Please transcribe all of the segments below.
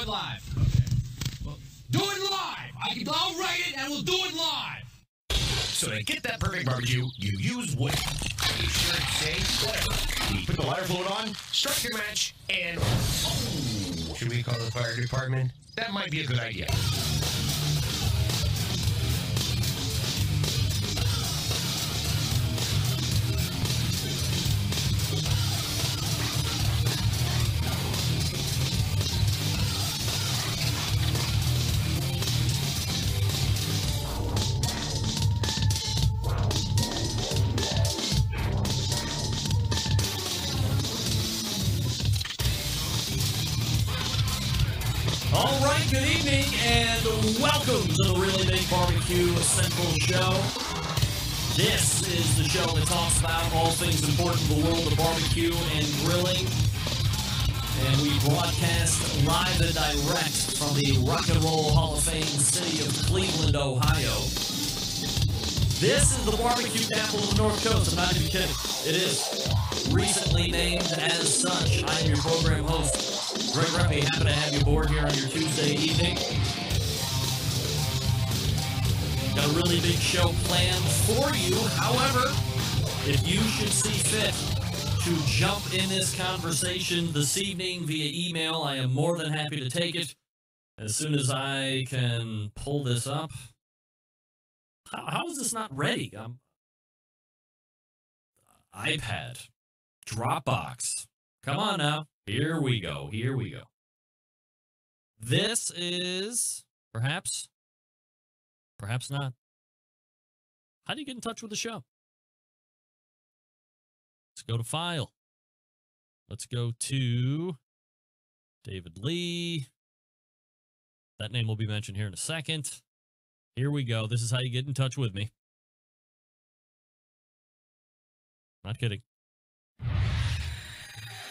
it live. Okay. Do it live. I'll write it and we'll do it live. So to get that perfect barbecue, you use wood. You sure it's safe? Whatever. You put the lighter fluid on, strike your match, and oh, should we call the fire department? That might be a good idea. All right, good evening, and welcome to the Really Big Barbecue Central Show. This is the show that talks about all things important in the world of barbecue and grilling. And we broadcast live and direct from the Rock and Roll Hall of Fame city of Cleveland, Ohio. This is the barbecue capital of the North Coast. I'm not even kidding. It is. Recently named as such. I am your program host, Greg Reppy. Happy to have you aboard here on your Tuesday evening. Got a really big show planned for you. However, if you should see fit to jump in this conversation this evening via email, I am more than happy to take it as soon as I can pull this up. How is this not ready? iPad. Dropbox. Come on now. Here we go. Here we go. This is perhaps not. How do you get in touch with the show? Let's go to File. Let's go to David Lee. That name will be mentioned here in a second. Here we go. This is how you get in touch with me. Not kidding.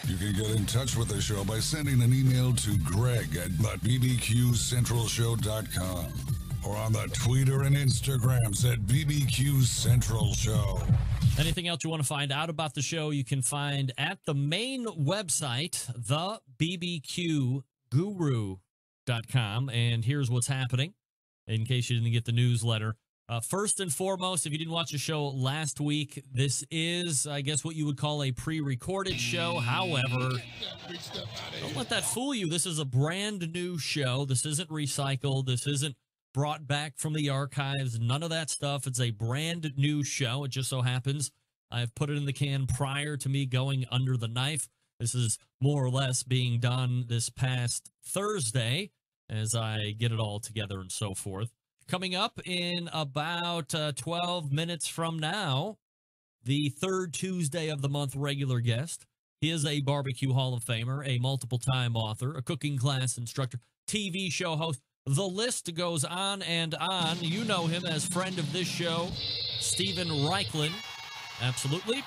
You can get in touch with the show by sending an email to greg@bbqcentralshow.com or on the Twitter and Instagrams at BBQ Central Show. Anything else you want to find out about the show, you can find at the main website, thebbqguru.com. And here's what's happening, in case you didn't get the newsletter. First and foremost, if you didn't watch the show last week, this is, I guess, what you would call a pre-recorded show. However, don't let that fool you. This is a brand new show. This isn't recycled. This isn't brought back from the archives. None of that stuff. It's a brand new show. It just so happens I've put it in the can prior to me going under the knife. This is more or less being done this past Thursday as I get it all together and so forth. Coming up in about 12 minutes from now, the third Tuesday of the month regular guest. He is a Barbecue Hall of Famer, a multiple-time author, a cooking class instructor, TV show host. The list goes on and on. You know him as friend of this show, Stephen Reichlin. Absolutely.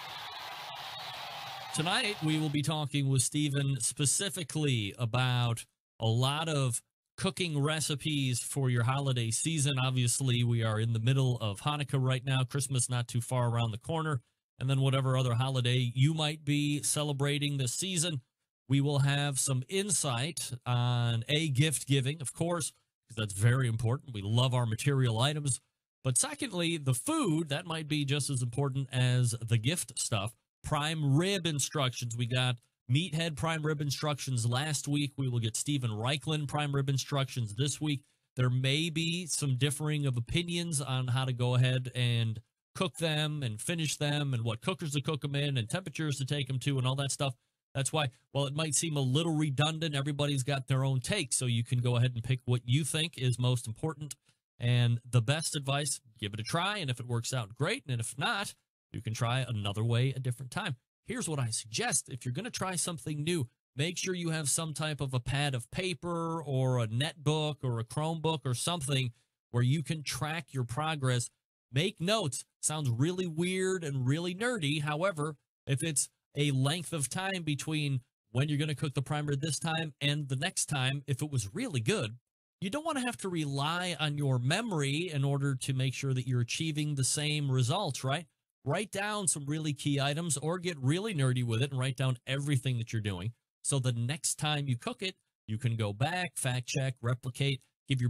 Tonight, we will be talking with Stephen specifically about a lot of cooking recipes for your holiday season. Obviously, we are in the middle of Hanukkah right now. Christmas not too far around the corner. And then whatever other holiday you might be celebrating this season, we will have some insight on gift giving, of course, because that's very important. We love our material items. But secondly, the food, that might be just as important as the gift stuff. Prime rib instructions. We got Meathead prime rib instructions last week. We will get Stephen Reichlin prime rib instructions this week. There may be some differing of opinions on how to go ahead and cook them and finish them and what cookers to cook them in and temperatures to take them to and all that stuff. That's why, while it might seem a little redundant, everybody's got their own take, so you can go ahead and pick what you think is most important. And the best advice, give it a try, and if it works out, great. And if not, you can try another way a different time. Here's what I suggest. If you're going to try something new, make sure you have some type of a pad of paper or a netbook or a Chromebook or something where you can track your progress. Make notes. Sounds really weird and really nerdy. However, if it's a length of time between when you're going to cook the prime rib this time and the next time, if it was really good, you don't want to have to rely on your memory in order to make sure that you're achieving the same results, right? Write down some really key items or get really nerdy with it and write down everything that you're doing. So the next time you cook it, You can go back, fact check, replicate, give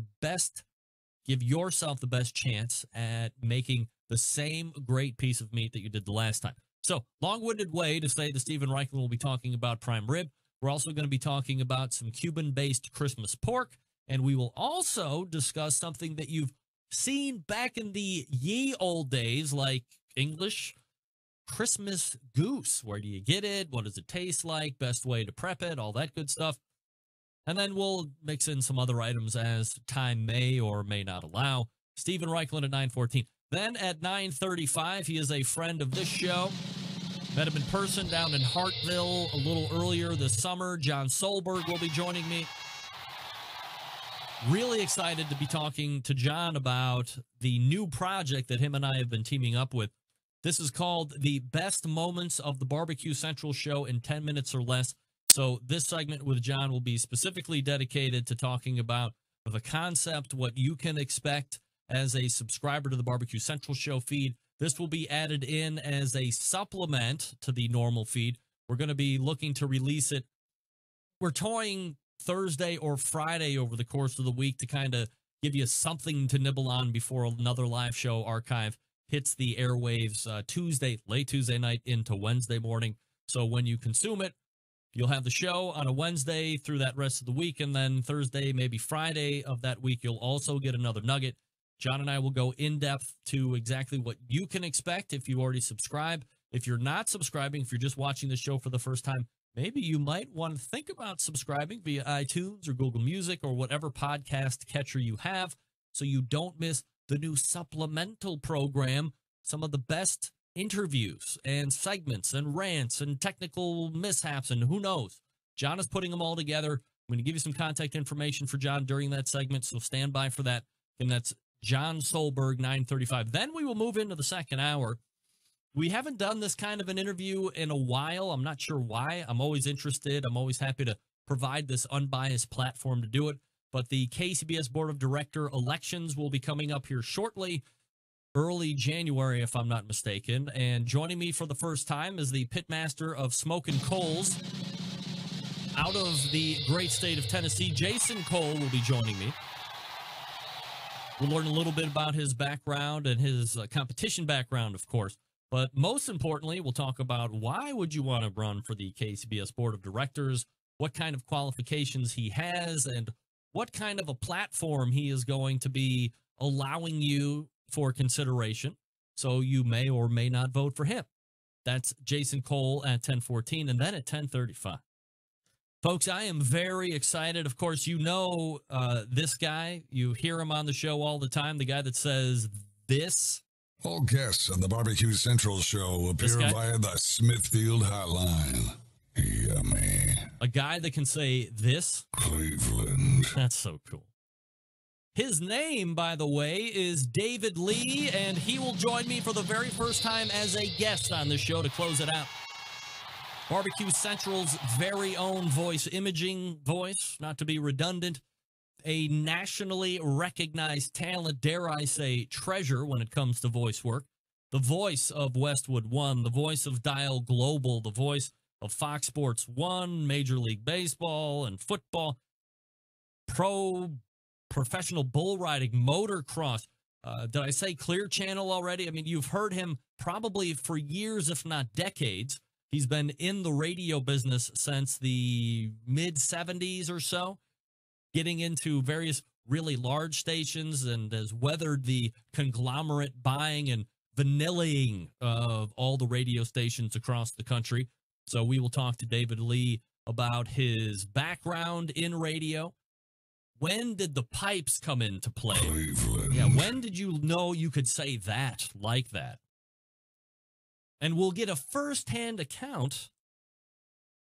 yourself the best chance at making the same great piece of meat that you did the last time. So, long-winded way to say that Stephen Reichland will be talking about prime rib. We're also going to be talking about some Cuban-based Christmas pork, and we will also discuss something that you've seen back in the ye old days, like English Christmas goose. Where do you get it? What does it taste like? Best way to prep it? All that good stuff. And then we'll mix in some other items as time may or may not allow. Stephen Reichland at 9:14. Then at 9:35, he is a friend of this show. Met him in person down in Hartville a little earlier this summer. John Solberg will be joining me. Really excited to be talking to John about the new project that him and I have been teaming up with. This is called The Best Moments of the Barbecue Central Show in 10 minutes or less. So this segment with John will be specifically dedicated to talking about the concept, what you can expect as a subscriber to the Barbecue Central Show feed. This will be added in as a supplement to the normal feed. We're going to be looking to release it. We're toying Thursday or Friday over the course of the week to kind of give you something to nibble on before another live show archive hits the airwaves late Tuesday night into Wednesday morning. So when you consume it, you'll have the show on a Wednesday through that rest of the week, and then Thursday, maybe Friday of that week, you'll also get another nugget. John and I will go in-depth to exactly what you can expect if you already subscribe. If you're not subscribing, if you're just watching the show for the first time, maybe you might want to think about subscribing via iTunes or Google Music or whatever podcast catcher you have so you don't miss the new supplemental program, some of the best interviews and segments and rants and technical mishaps and who knows. John is putting them all together. I'm going to give you some contact information for John during that segment, so stand by for that. And that's John Solberg, 9:35. Then we will move into the second hour. We haven't done this kind of an interview in a while. I'm not sure why. I'm always interested. I'm always happy to provide this unbiased platform to do it. But the KCBS Board of Director elections will be coming up here shortly, early January, if I'm not mistaken. And joining me for the first time is the pitmaster of Smokin' Coals out of the great state of Tennessee. Jason Cole will be joining me. We'll learn a little bit about his background and his competition background, of course. But most importantly, we'll talk about why would you want to run for the KCBS Board of Directors, what kind of qualifications he has, and what kind of a platform he is going to be allowing you for consideration. So you may or may not vote for him. That's Jason Cole at 10:14, and then at 10:35. Folks, I am very excited. Of course, you know this guy. You hear him on the show all the time, the guy that says this. All guests on the Barbecue Central Show appear via the Smithfield Hotline. Yummy. A guy that can say this. Cleveland. That's so cool. His name, by the way, is David Lee, and he will join me for the very first time as a guest on this show to close it out. Barbecue Central's very own voice imaging voice, not to be redundant, a nationally recognized talent, dare I say, treasure when it comes to voice work. The voice of Westwood One, the voice of Dial Global, the voice of Fox Sports 1, Major League Baseball and football, professional bull riding, motocross. Did I say Clear Channel already? I mean, you've heard him probably for years, if not decades. He's been in the radio business since the mid-'70s or so, getting into various really large stations and has weathered the conglomerate buying and vanillaing of all the radio stations across the country. So we will talk to David Lee about his background in radio. When did the pipes come into play? Cleveland. Yeah, when did you know you could say that like that? And we'll get a first-hand account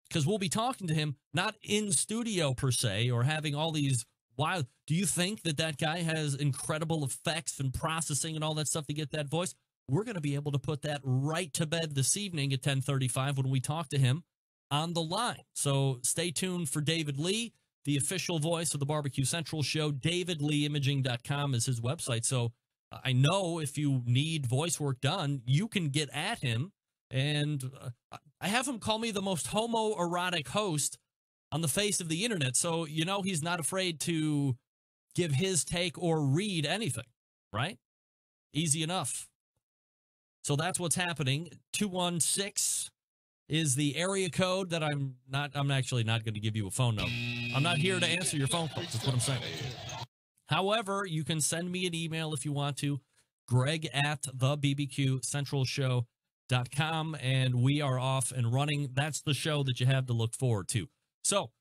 because we'll be talking to him not in studio per se or having all these wild. Do you think that guy has incredible effects and processing and all that stuff to get that voice? We're going to be able to put that right to bed this evening at 10:35 when we talk to him on the line. So stay tuned for David Lee, the official voice of the Barbecue Central Show. DavidLeeImaging.com is his website. So I know if you need voice work done, you can get at him. And I have him call me the most homoerotic host on the face of the internet. So, he's not afraid to give his take or read anything, right? Easy enough. So that's what's happening. 216 is the area code that I'm actually not going to give you a phone number. I'm not here to answer your phone calls. That's what I'm saying. However, you can send me an email if you want to, greg@thebbqcentralshow.com, and we are off and running. That's the show that you have to look forward to. So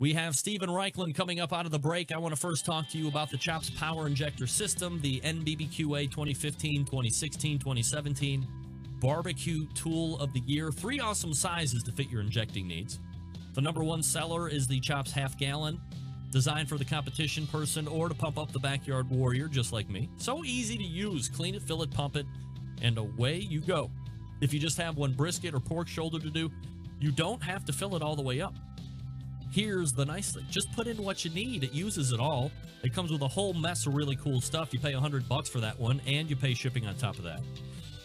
we have Steven Reichland coming up out of the break. I want to first talk to you about the Chops Power Injector System, the NBBQA 2015, 2016, 2017 Barbecue Tool of the Year. 3 awesome sizes to fit your injecting needs. The number 1 seller is the Chops Half Gallon, designed for the competition person or to pump up the backyard warrior, just like me. So easy to use. Clean it, fill it, pump it, and away you go. If you just have one brisket or pork shoulder to do, you don't have to fill it all the way up. Here's the nice thing. Just put in what you need. It uses it all. It comes with a whole mess of really cool stuff. You pay $100 for that one, and you pay shipping on top of that.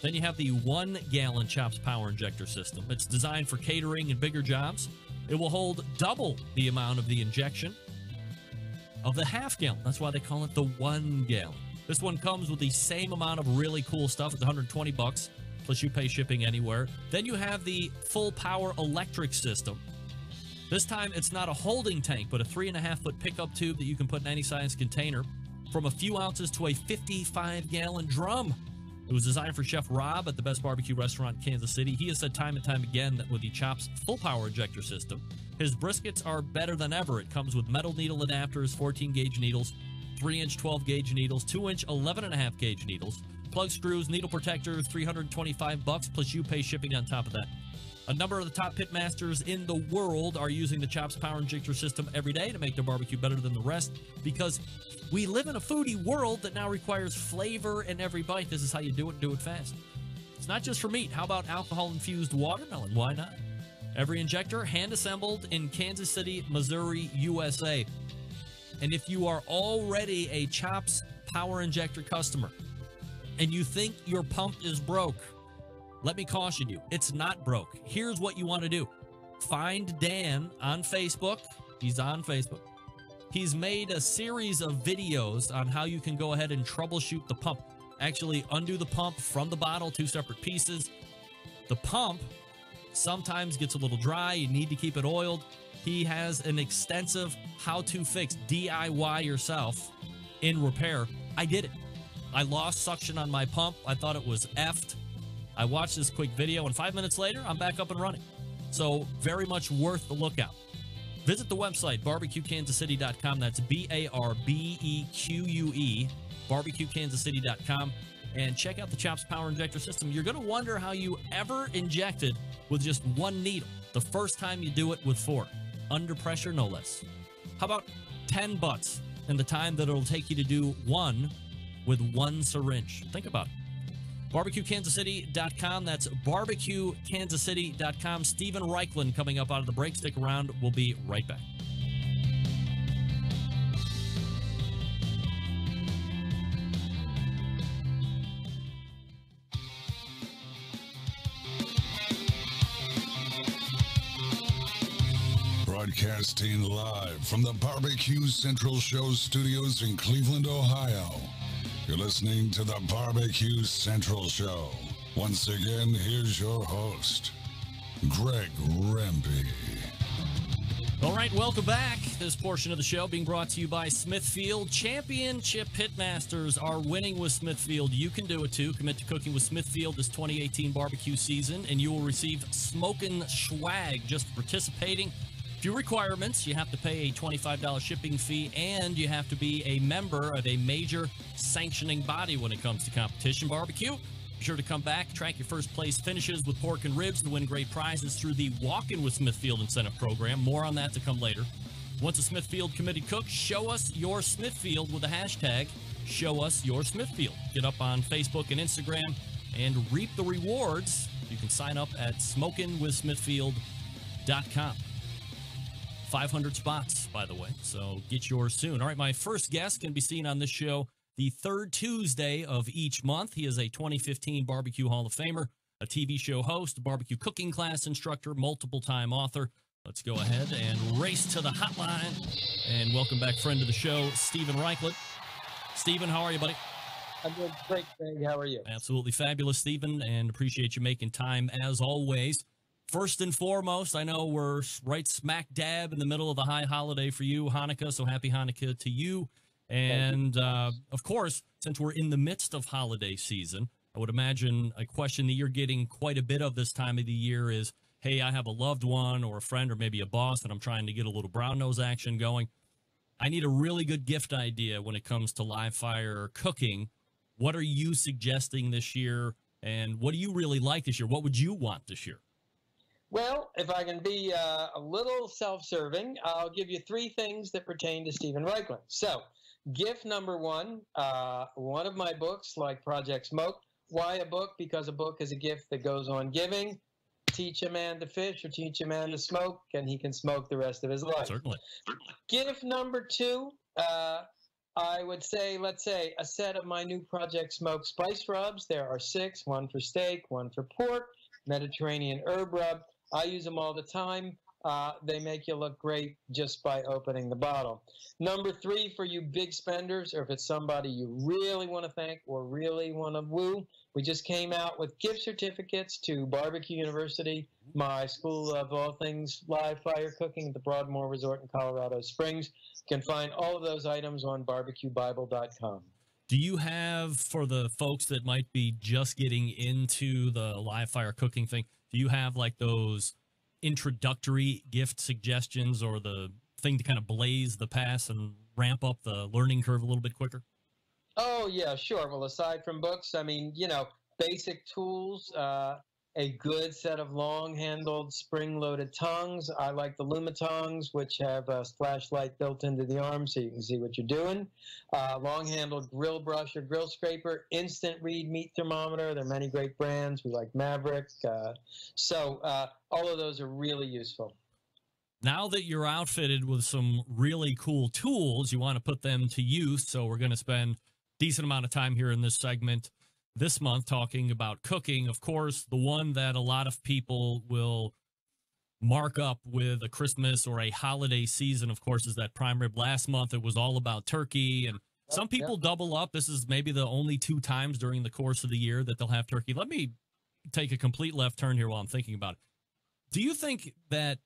Then you have the 1 gallon Chops Power Injector System. It's designed for catering and bigger jobs. It will hold double the amount of the injection of the half gallon. That's why they call it the 1 gallon. This one comes with the same amount of really cool stuff. It's $120, plus you pay shipping anywhere. Then you have the full power electric system. This time, it's not a holding tank, but a 3.5-foot pickup tube that you can put in any size container, from a few ounces to a 55-gallon drum. It was designed for Chef Rob at the Best Barbecue Restaurant in Kansas City. He has said time and time again that with the Chops full power injector system, his briskets are better than ever. It comes with metal needle adapters, 14-gauge needles, 3-inch 12-gauge needles, 2-inch 11.5-gauge needles, plug screws, needle protector, $325, plus you pay shipping on top of that. A number of the top pit masters in the world are using the Chops Power Injector System every day to make their barbecue better than the rest, because we live in a foodie world that now requires flavor in every bite. This is how you do it fast. It's not just for meat. How about alcohol-infused watermelon? Why not? Every injector hand-assembled in Kansas City, Missouri, USA. And if you are already a Chops Power Injector customer and you think your pump is broke, let me caution you, it's not broke. Here's what you want to do. Find Dan on Facebook. He's on Facebook. He's made a series of videos on how you can go ahead and troubleshoot the pump. Actually, undo the pump from the bottle, 2 separate pieces. The pump sometimes gets a little dry. You need to keep it oiled. He has an extensive how-to fix, DIY yourself, in repair. I did it. I lost suction on my pump. I thought it was effed. I watched this quick video, and 5 minutes later, I'm back up and running. So very much worth the lookout. Visit the website, barbecuekansascity.com. That's BARBEQUE, barbecuekansascity.com. And check out the Chops Power Injector System. You're going to wonder how you ever injected with just 1 needle the first time you do it with 4. Under pressure, no less. How about 10 butts in the time that it'll take you to do 1 with 1 syringe? Think about it. BarbecueKansasCity.com. That's BarbecueKansasCity.com. Steven Reichland coming up out of the break. Stick around. We'll be right back. Broadcasting live from the Barbecue Central Show studios in Cleveland, Ohio. You're listening to the Barbecue Central Show. Once again, here's your host, Greg Rempe. All right, welcome back. This portion of the show being brought to you by Smithfield. Championship Pitmasters are winning with Smithfield. You can do it too. Commit to cooking with Smithfield this 2018 barbecue season, and you will receive smokin' swag just for participating. Few requirements. You have to pay a $25 shipping fee, and you have to be a member of a major sanctioning body when it comes to competition barbecue. Be sure to come back, track your first place finishes with pork and ribs to win great prizes through the Walk-In with Smithfield incentive program. More on that to come later. Once a Smithfield committed cook, show us your Smithfield with the hashtag #ShowUsYourSmithfield. Get up on Facebook and Instagram and reap the rewards. You can sign up at smokinwithsmithfield.com. 500 spots, by the way, so get yours soon. All right, my first guest can be seen on this show the third Tuesday of each month. He is a 2015 Barbecue Hall of Famer, a TV show host, a barbecue cooking class instructor, multiple-time author. Let's go ahead and race to the hotline and welcome back friend of the show, Stephen Reichlet. Stephen, how are you, buddy? I'm doing great, Craig. How are you? Absolutely fabulous, Stephen, and appreciate you making time as always. First and foremost, I know we're right smack dab in the middle of the high holiday for you, Hanukkah, so happy Hanukkah to you. And, of course, since we're in the midst of holiday season, I would imagine a question that you're getting quite a bit of this time of the year is, hey, I have a loved one or a friend or maybe a boss and I'm trying to get a little brown nose action going. I need a really good gift idea when it comes to live fire cooking. What are you suggesting this year, and what do you really like this year? What would you want this year? Well, if I can be a little self-serving, I'll give you 3 things that pertain to Stephen Reichlet. So, gift number 1, one of my books, like Project Smoke. Why a book? Because a book is a gift that goes on giving. Teach a man to fish or teach a man to smoke, and he can smoke the rest of his life. Certainly. Gift number 2, I would say, let's say, a set of my new Project Smoke spice rubs. There are 6, 1 for steak, 1 for pork, Mediterranean herb rub. I use them all the time. They make you look great just by opening the bottle. Number 3, for you big spenders, or if it's somebody you really want to thank or really want to woo, we just came out with gift certificates to Barbecue University, my school of all things live fire cooking at the Broadmoor Resort in Colorado Springs. You can find all of those items on barbecuebible.com. Do you have, for the folks that might be just getting into the live fire cooking thing, do you have like those introductory gift suggestions or the thing to kind of blaze the pass and ramp up the learning curve a little bit quicker? Oh, yeah, sure. Well, aside from books, I mean, you know, basic tools, a good set of long-handled spring-loaded tongs. I like the Luma tongs, which have a flashlight built into the arm so you can see what you're doing. Long-handled grill brush or grill scraper, instant read meat thermometer. There are many great brands. We like Maverick. So all of those are really useful. Now that you're outfitted with some really cool tools, you want to put them to use. So we're going to spend a decent amount of time here in this segment this month talking about cooking. Of course, the one that a lot of people will mark up with a Christmas or a holiday season, of course, is that prime rib. Last month, it was all about turkey, and some people double up. This is maybe the only 2 times during the course of the year that they'll have turkey. Let me take a complete left turn here while I'm thinking about it. Do you think that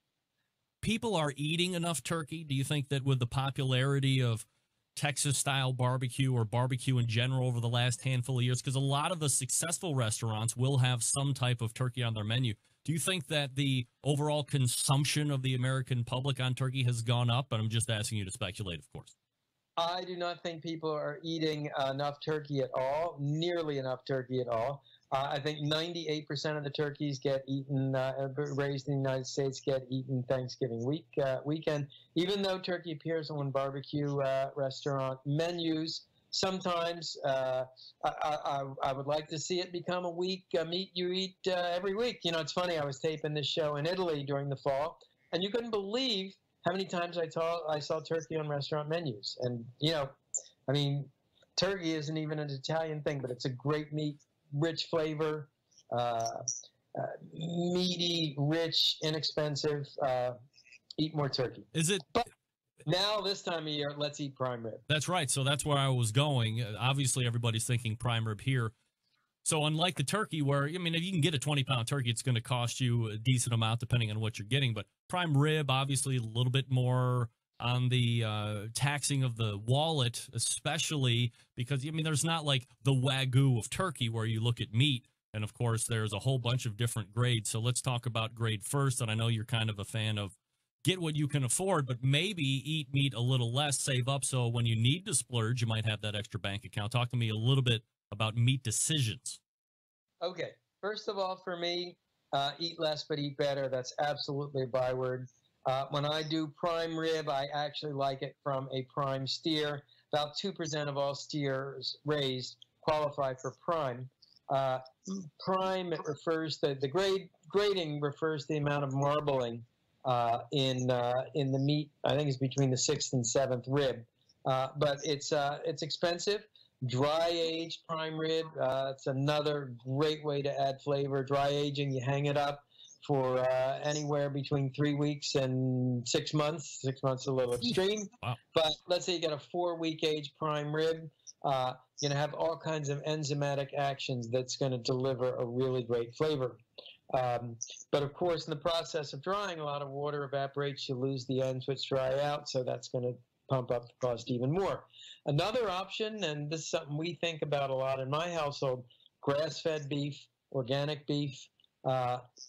people are eating enough turkey? Do you think that with the popularity of Texas-style barbecue or barbecue in general over the last handful of years, because a lot of the successful restaurants will have some type of turkey on their menu, do you think that the overall consumption of the American public on turkey has gone up? And I'm just asking you to speculate, of course. I do not think people are eating enough turkey at all, nearly enough turkey at all. I think 98% of the turkeys get eaten, raised in the United States, get eaten Thanksgiving weekend. Even though turkey appears on barbecue restaurant menus, sometimes I would like to see it become a meat you eat every week. You know, it's funny, I was taping this show in Italy during the fall, and you couldn't believe how many times I saw turkey on restaurant menus. And, you know, I mean, turkey isn't even an Italian thing, but it's a great meat. Rich flavor, meaty, rich, inexpensive. Eat more turkey. Is it? But now, this time of year, let's eat prime rib. That's right. So that's where I was going. Obviously, everybody's thinking prime rib here. So unlike the turkey where, I mean, if you can get a 20-pound turkey, it's going to cost you a decent amount depending on what you're getting. But prime rib, obviously, a little bit more on the taxing of the wallet, especially because, I mean, there's not like the Wagyu of turkey where you look at meat. And, of course, there's a whole bunch of different grades. So let's talk about grade first. And I know you're kind of a fan of get what you can afford, but maybe eat meat a little less, save up. So when you need to splurge, you might have that extra bank account. Talk to me a little bit about meat decisions. Okay. First of all, for me, eat less but eat better. That's absolutely a byword. When I do prime rib, I actually like it from a prime steer. About 2% of all steers raised qualify for prime. Prime, it refers to the grading refers to the amount of marbling in the meat. I think it's between the 6th and 7th rib, but it's expensive. Dry aged prime rib, it's another great way to add flavor. Dry aging, you hang it up for anywhere between 3 weeks and 6 months. 6 months is a little extreme. Wow. But let's say you got a 4-week age prime rib. You're going to have all kinds of enzymatic actions that's going to deliver a really great flavor. But of course, in the process of drying, a lot of water evaporates. You lose the ends, which dry out. So that's going to pump up the cost even more. Another option, and this is something we think about a lot in my household, grass-fed beef, organic beef,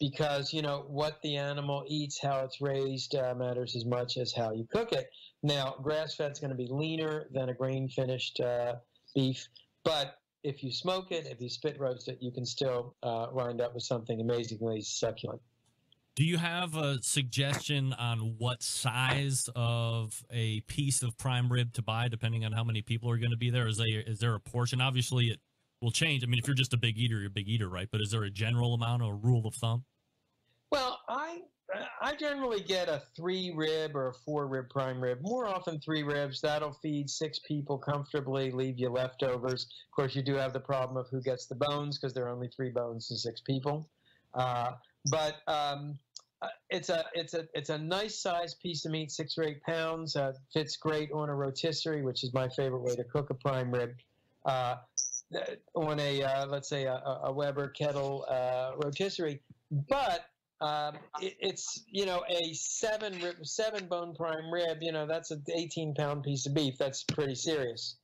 because, you know, what the animal eats, how it's raised matters as much as how you cook it. Now, grass-fed is going to be leaner than a grain-finished beef, but if you smoke it, if you spit roast it, you can still wind up with something amazingly succulent. Do you have a suggestion on what size of a piece of prime rib to buy, depending on how many people are going to be there? Is there a portion? Obviously, it will change. I mean, if you're just a big eater, you're a big eater, right? But is there a general amount or rule of thumb? Well, I generally get a 3-rib or a 4-rib prime rib. More often 3 ribs. That'll feed 6 people comfortably, leave you leftovers. Of course, you do have the problem of who gets the bones because there are only 3 bones to 6 people. But it's a nice sized piece of meat, 6 or 8 pounds. Fits great on a rotisserie, which is my favorite way to cook a prime rib. On a let's say a Weber kettle rotisserie, but it's, you know, a 7-bone prime rib. You know, that's an 18-pound piece of beef. That's pretty serious.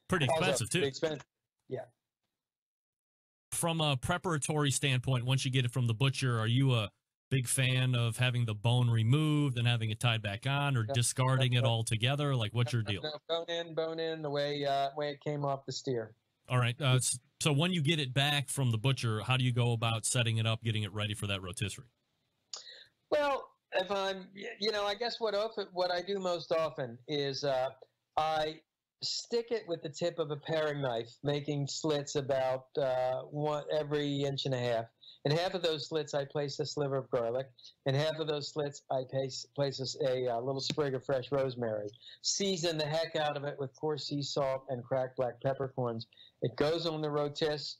Pretty expensive Also, too. pretty expensive. Yeah. From a preparatory standpoint, once you get it from the butcher, are you a big fan of having the bone removed and having it tied back on, or discarding it altogether? Like, what's your deal? No, bone in, the way it came off the steer. All right. So when you get it back from the butcher, how do you go about setting it up, getting it ready for that rotisserie? Well, if I'm, you know, I guess what I do most often is I stick it with the tip of a paring knife, making slits about every 1.5 inches. In half of those slits, I place a sliver of garlic. In half of those slits, I place a little sprig of fresh rosemary. Season the heck out of it with coarse sea salt and cracked black peppercorns. It goes on the rotisserie,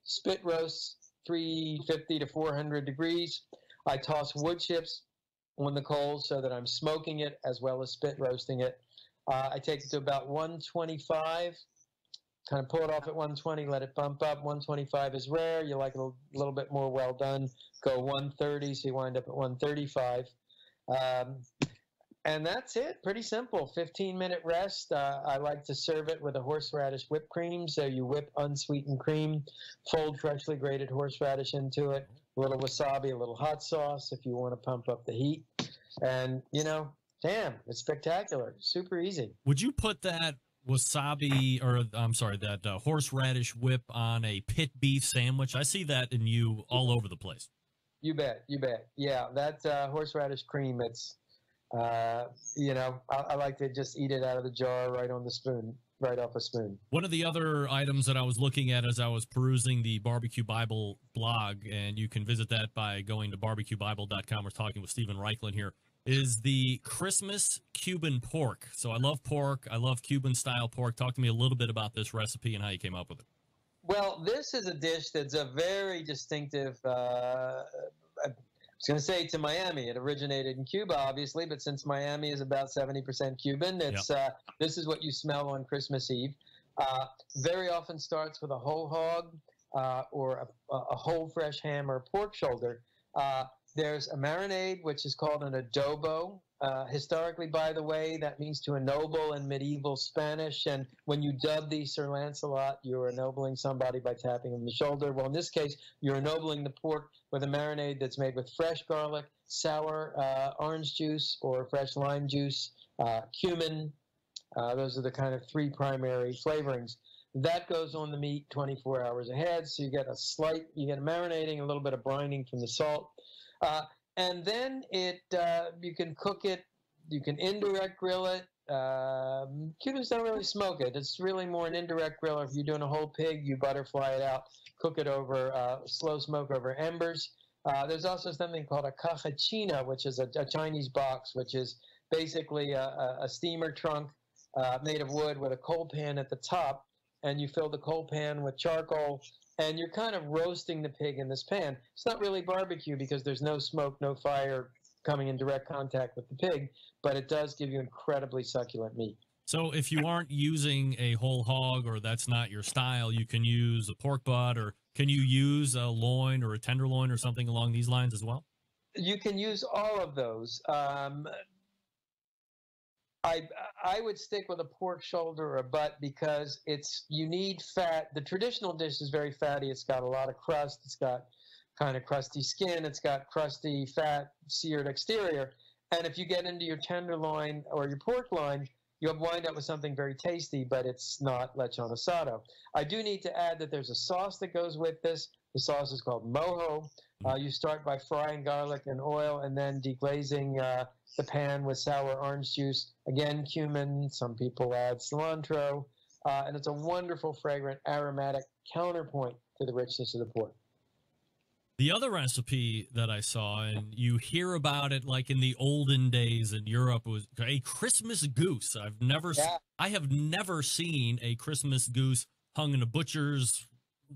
spit roasts, 350 to 400 degrees. I toss wood chips on the coals so that I'm smoking it as well as spit roasting it. I take it to about 125. Kind of pull it off at 120, let it bump up. 125 is rare. You like it a little bit more well done. Go 130, so you wind up at 135. And that's it. Pretty simple. 15-minute rest. I like to serve it with a horseradish whipped cream. So you whip unsweetened cream, fold freshly grated horseradish into it, a little wasabi, a little hot sauce if you want to pump up the heat. And, you know, damn, it's spectacular. Super easy. Would you put that wasabi, or I'm sorry, that horseradish whip on a pit beef sandwich? I see that in you all over the place. You bet. Yeah, that horseradish cream, it's, you know, I like to just eat it out of the jar right on the spoon, right off a spoon. One of the other items that I was looking at as I was perusing the Barbecue Bible blog, and you can visit that by going to barbecuebible.com. We're talking with Stephen Reichlin here, is the Christmas Cuban pork. So I love pork. I love Cuban-style pork. Talk to me a little bit about this recipe and how you came up with it. Well, this is a dish that's a very distinctive, I was going to say to Miami. It originated in Cuba, obviously, but since Miami is about 70% Cuban, it's this is what you smell on Christmas Eve. Very often starts with a whole hog or a whole fresh ham or pork shoulder. There's a marinade, which is called an adobo. Historically, by the way, that means to ennoble in medieval Spanish. And when you dub the Sir Lancelot, you're ennobling somebody by tapping him on the shoulder. Well, in this case, you're ennobling the pork with a marinade that's made with fresh garlic, sour orange juice or fresh lime juice, cumin. Those are the kind of 3 primary flavorings. That goes on the meat 24 hours ahead. So you get a marinating, a little bit of brining from the salt. And then you can cook it, you can indirect grill it. Cubans don't really smoke it. It's really more an indirect grill. If you're doing a whole pig, you butterfly it out, cook it over slow smoke over embers. There's also something called a cajachina, which is a Chinese box, which is basically a steamer trunk made of wood with a coal pan at the top. And you fill the coal pan with charcoal, and you're kind of roasting the pig in this pan. It's not really barbecue because there's no smoke, no fire coming in direct contact with the pig, but it does give you incredibly succulent meat. So if you aren't using a whole hog or that's not your style, you can use a pork butt, or can you use a loin or a tenderloin or something along these lines as well? You can use all of those. I would stick with a pork shoulder or a butt because you need fat. The traditional dish is very fatty. It's got a lot of crust. It's got kind of crusty skin. It's got crusty, fat, seared exterior. And if you get into your tenderloin or your pork loin, you'll wind up with something very tasty, but it's not lechon asado. I do need to add that there's a sauce that goes with this. The sauce is called mojo. You start by frying garlic in oil and then deglazing the pan with sour orange juice. Again, cumin. Some people add cilantro. And it's a wonderful, fragrant, aromatic counterpoint to the richness of the pork. The other recipe that I saw, and you hear about it like in the olden days in Europe, was a Christmas goose. I have never seen a Christmas goose hung in a butcher's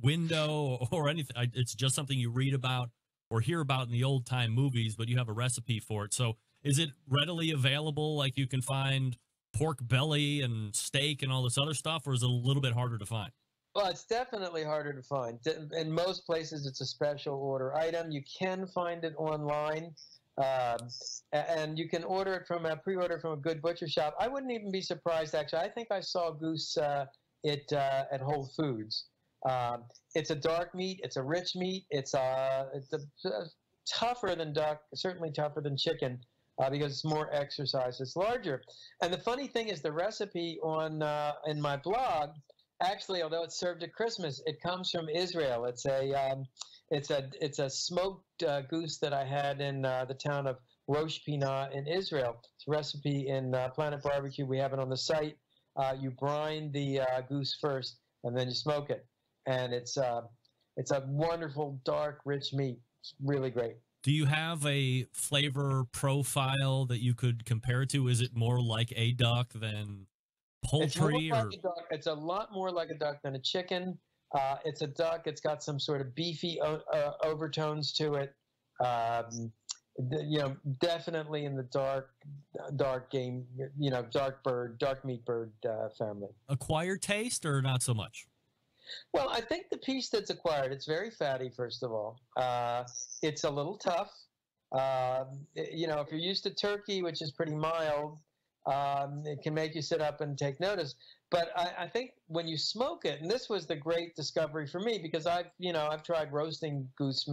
window or anything. It's just something you read about or hear about in the old time movies, but you have a recipe for it. So is it readily available? Like you can find pork belly and steak and all this other stuff, or is it a little bit harder to find? Well, it's definitely harder to find. In most places, it's a special order item. You can find it online, and you can order it pre-order from a good butcher shop. I wouldn't even be surprised, actually. I think I saw goose at Whole Foods. It's a dark meat. It's a rich meat. It's tougher than duck, certainly tougher than chicken, because it's more exercise. It's larger. And the funny thing is, the recipe in my blog. Actually, although it's served at Christmas, it comes from Israel. It's a smoked goose that I had in the town of Rosh Pinah in Israel. It's a recipe in Planet Barbecue. We have it on the site. You brine the goose first, and then you smoke it, and it's a wonderful, dark, rich meat. It's really great. Do you have a flavor profile that you could compare it to? Is it more like a duck than poultry? It's a lot more like a duck than a chicken. It's a duck. It's got some sort of beefy overtones to it. Definitely in the dark meat bird family. Acquired taste or not so much? Well, I think the piece that's acquired, it's very fatty, first of all. It's a little tough. If you're used to turkey, which is pretty mild, it can make you sit up and take notice. But I think when you smoke it, and this was the great discovery for me, because I've tried roasting goose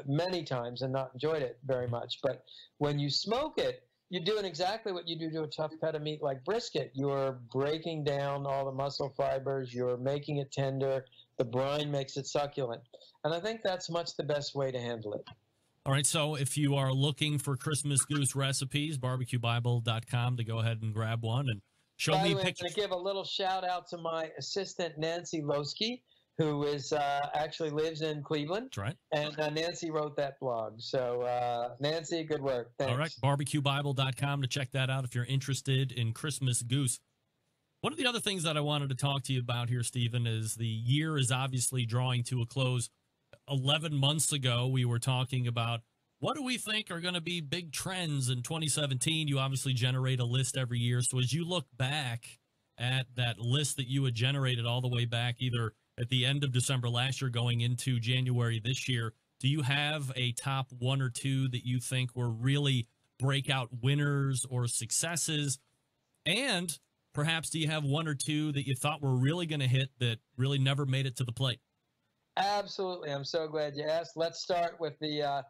many times and not enjoyed it very much. But when you smoke it, you're doing exactly what you do to a tough cut of meat like brisket. You're breaking down all the muscle fibers. You're making it tender. The brine makes it succulent. And I think that's much the best way to handle it. All right, so if you are looking for Christmas goose recipes, barbecuebible.com to go ahead and grab one and show me pictures. I'm going to give a little shout out to my assistant, Nancy Losky, who is actually lives in Cleveland. That's right. And Nancy wrote that blog. So, Nancy, good work. Thanks. All right, barbecuebible.com to check that out if you're interested in Christmas goose. One of the other things that I wanted to talk to you about here, Stephen, is the year is obviously drawing to a close. 11 months ago, we were talking about what do we think are going to be big trends in 2017. You obviously generate a list every year. So as you look back at that list that you had generated all the way back, either at the end of December last year going into January this year, do you have a top one or two that you think were really breakout winners or successes? And perhaps do you have one or two that you thought were really going to hit that really never made it to the plate? Absolutely. I'm so glad you asked. Let's start with the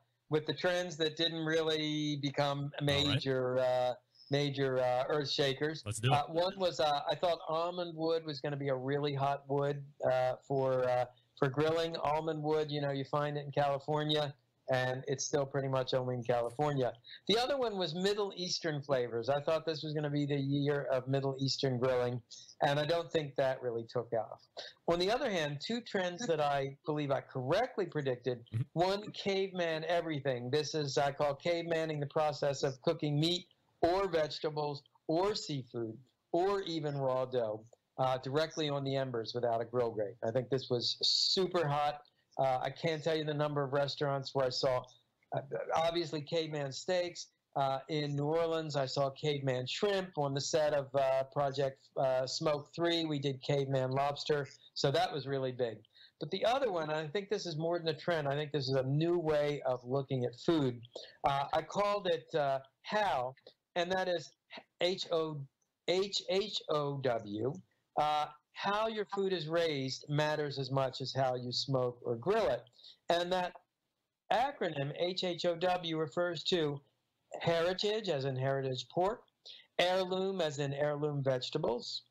trends that didn't really become major earth shakers. Let's do it. One was I thought almond wood was going to be a really hot wood for grilling. Almond wood, you find it in California, and it's still pretty much only in California. The other one was Middle Eastern flavors. I thought this was going to be the year of Middle Eastern grilling, and I don't think that really took off. On the other hand, two trends that I believe I correctly predicted. One, caveman everything. This is, I call cavemaning the process of cooking meat or vegetables or seafood or even raw dough directly on the embers without a grill grate. I think this was super hot. I can't tell you the number of restaurants where I saw, obviously, caveman steaks. In New Orleans, I saw caveman shrimp. On the set of Project Smoke 3, we did caveman lobster. So that was really big. But the other one, I think this is more than a trend. I think this is a new way of looking at food. I called it HOW, and that is HOW. How your food is raised matters as much as how you smoke or grill it. And that acronym, HHOW, refers to heritage, as in heritage pork, heirloom, as in heirloom vegetables,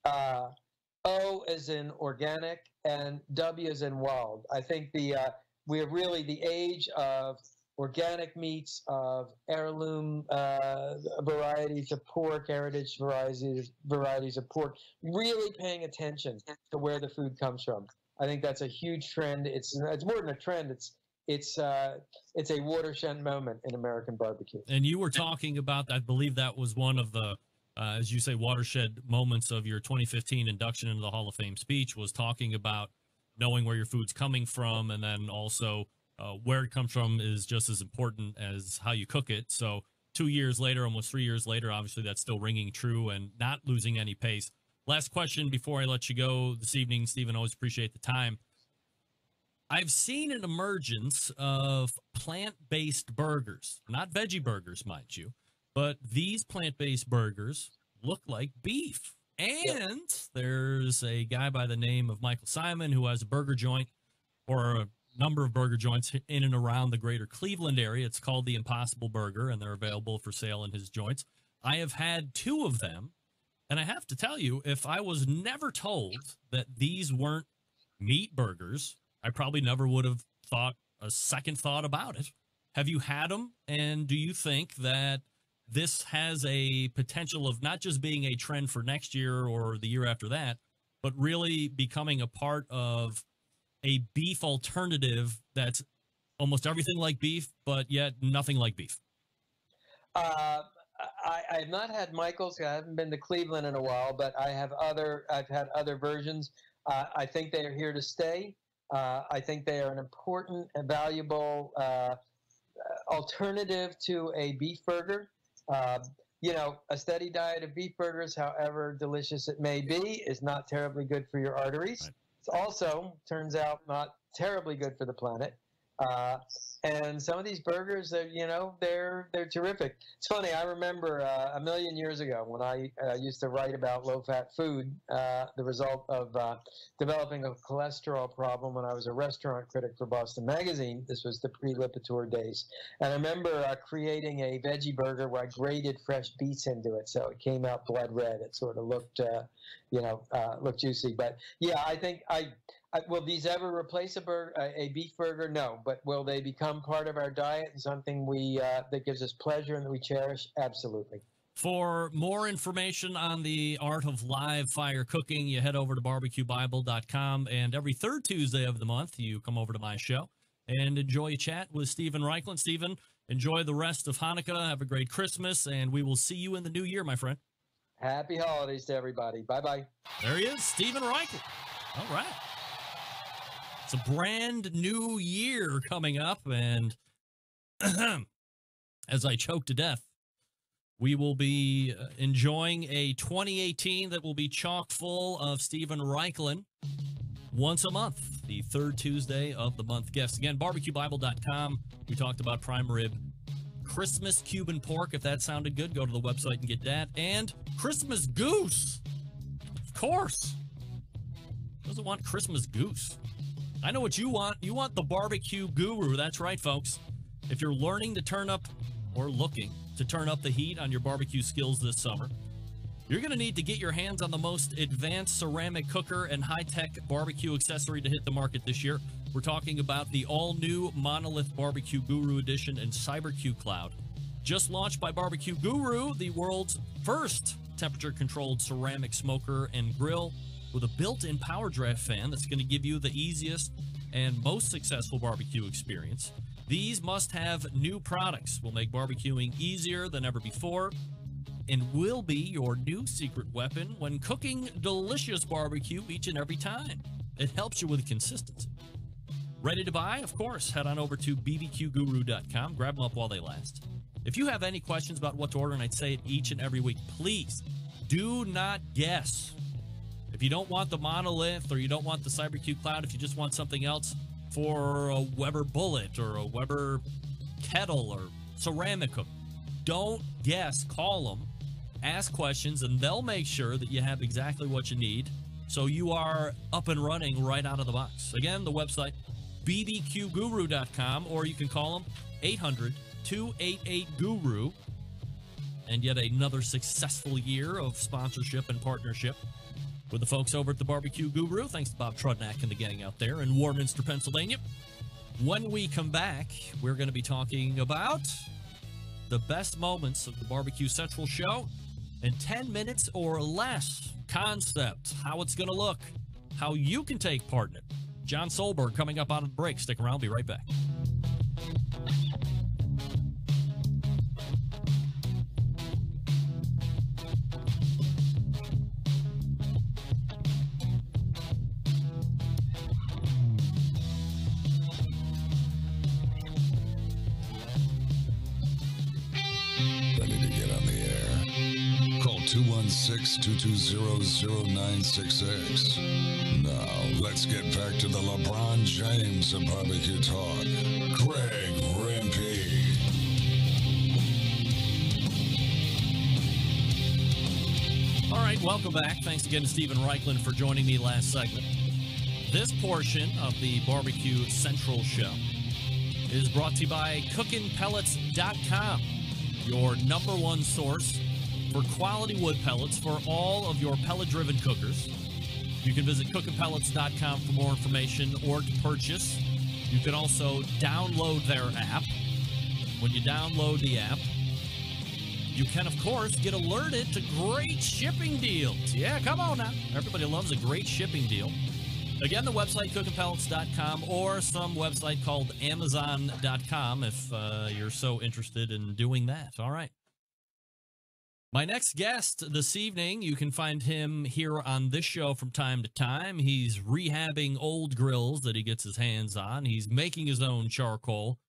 O as in organic, and W as in wild. I think we're really the age of organic meats, of heirloom varieties of pork, heritage varieties of pork, really paying attention to where the food comes from. I think that's a huge trend. It's more than a trend. It's a watershed moment in American barbecue. And you were talking about, I believe that was one of the, as you say, watershed moments of your 2015 induction into the Hall of Fame speech, was talking about knowing where your food's coming from, and then also where it comes from is just as important as how you cook it. So 2 years later, almost 3 years later, obviously that's still ringing true and not losing any pace. Last question before I let you go this evening, Stephen. Always appreciate the time. I've seen an emergence of plant-based burgers, not veggie burgers, mind you, but these plant-based burgers look like beef. And there's a guy by the name of Michael Simon who has a burger joint, or a number of burger joints in and around the greater Cleveland area. It's called the Impossible Burger, and they're available for sale in his joints. I have had 2 of them, and I have to tell you, if I was never told that these weren't meat burgers, I probably never would have thought a second thought about it. Have you had them, and do you think that this has a potential of not just being a trend for next year or the year after that, but really becoming a part of a beef alternative that's almost everything like beef, but yet nothing like beef? I have not had Michael's. I haven't been to Cleveland in a while, but I've had other versions. I think they are here to stay. I think they are an important and valuable alternative to a beef burger. A steady diet of beef burgers, however delicious it may be, is not terribly good for your arteries. Right. It's also, turns out, not terribly good for the planet. And some of these burgers, they're terrific. It's funny. I remember a million years ago when I used to write about low-fat food, the result of developing a cholesterol problem when I was a restaurant critic for Boston Magazine. This was the pre-Lipitor days. And I remember creating a veggie burger where I grated fresh beets into it, so it came out blood red. It sort of looked, looked juicy. But yeah, I think will these ever replace a beef burger? No, but will they become part of our diet and something that gives us pleasure and that we cherish? Absolutely. For more information on the art of live fire cooking, you head over to barbecuebible.com, and every third Tuesday of the month, you come over to my show and enjoy a chat with Stephen Reichlin. Stephen, enjoy the rest of Hanukkah. Have a great Christmas, and we will see you in the new year, my friend. Happy holidays to everybody. Bye-bye. There he is, Stephen Reichlin. All right. It's a brand new year coming up, and as I choke to death, we will be enjoying a 2018 that will be chock full of Stephen Reichlin once a month, the third Tuesday of the month. Guests, again, barbecuebible.com. We talked about prime rib, Christmas Cuban pork. If that sounded good, go to the website and get that. And Christmas goose, of course. Who doesn't want Christmas goose? I know what you want. You want the barbecue guru. That's right, folks. If you're learning to turn up, or looking to turn up the heat on your barbecue skills this summer, you're going to need to get your hands on the most advanced ceramic cooker and high-tech barbecue accessory to hit the market this year. We're talking about the all-new Monolith Barbecue Guru Edition and CyberQ Cloud. Just launched by Barbecue Guru, the world's first temperature-controlled ceramic smoker and grill with a built-in power draft fan that's going to give you the easiest and most successful barbecue experience. These must-have new products will make barbecuing easier than ever before and will be your new secret weapon when cooking delicious barbecue each and every time. It helps you with consistency. Ready to buy? Of course. Head on over to bbqguru.com. Grab them up while they last. If you have any questions about what to order, and I'd say it each and every week, please do not guess. If you don't want the monolith or you don't want the CyberQ Cloud, if you just want something else for a Weber bullet or a Weber kettle or ceramic hook, don't guess. Call them, ask questions, and they'll make sure that you have exactly what you need so you are up and running right out of the box. Again, the website, bbqguru.com, or you can call them 800-288-GURU. And yet another successful year of sponsorship and partnership with the folks over at the Barbecue Guru. Thanks to Bob Trudnak and the gang out there in Warminster, Pennsylvania. When we come back, we're going to be talking about the best moments of the Barbecue Central show in 10 minutes or less. Concept, how it's going to look, how you can take part in it. John Solberg coming up out of the break. Stick around. Be right back. Ready to get on the air? Call 216-220-0966. Now, let's get back to the LeBron James of barbecue talk. Greg Rempe. All right, welcome back. Thanks again to Stephen Reichland for joining me last segment. This portion of the Barbecue Central show is brought to you by cookinpellets.com, your number one source for quality wood pellets for all of your pellet-driven cookers. You can visit cookinpellets.com for more information or to purchase. You can also download their app. When you download the app, you can, of course, get alerted to great shipping deals. Yeah, come on now. Everybody loves a great shipping deal. Again, the website, cookinpellets.com, or some website called amazon.com if you're so interested in doing that. All right. My next guest this evening, you can find him here on this show from time to time. He's rehabbing old grills that he gets his hands on. He's making his own charcoal.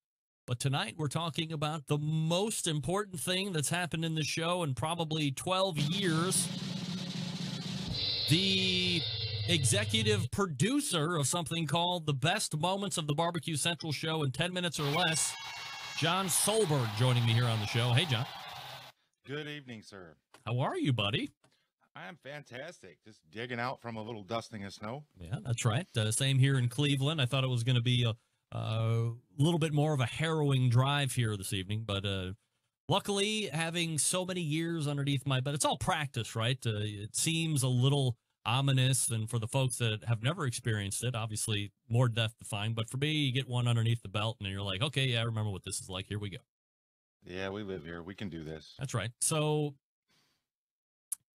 But tonight we're talking about the most important thing that's happened in the show in probably 12 years. The executive producer of something called The Best Moments of the Barbecue Central Show in 10 minutes or less, John Solberg, joining me here on the show. Hey, John. Good evening, sir. How are you, buddy? I am fantastic. Just digging out from a little dusting of snow. Yeah, that's right. Same here in Cleveland. I thought it was going to be a little bit more of a harrowing drive here this evening, but luckily, having so many years underneath my belt, it's all practice, right? It seems a little ominous, and for the folks that have never experienced it, obviously more death-defying, but for me, you get one underneath the belt, and you're like, okay, yeah, I remember what this is like. Here we go. Yeah, we live here. We can do this. That's right. So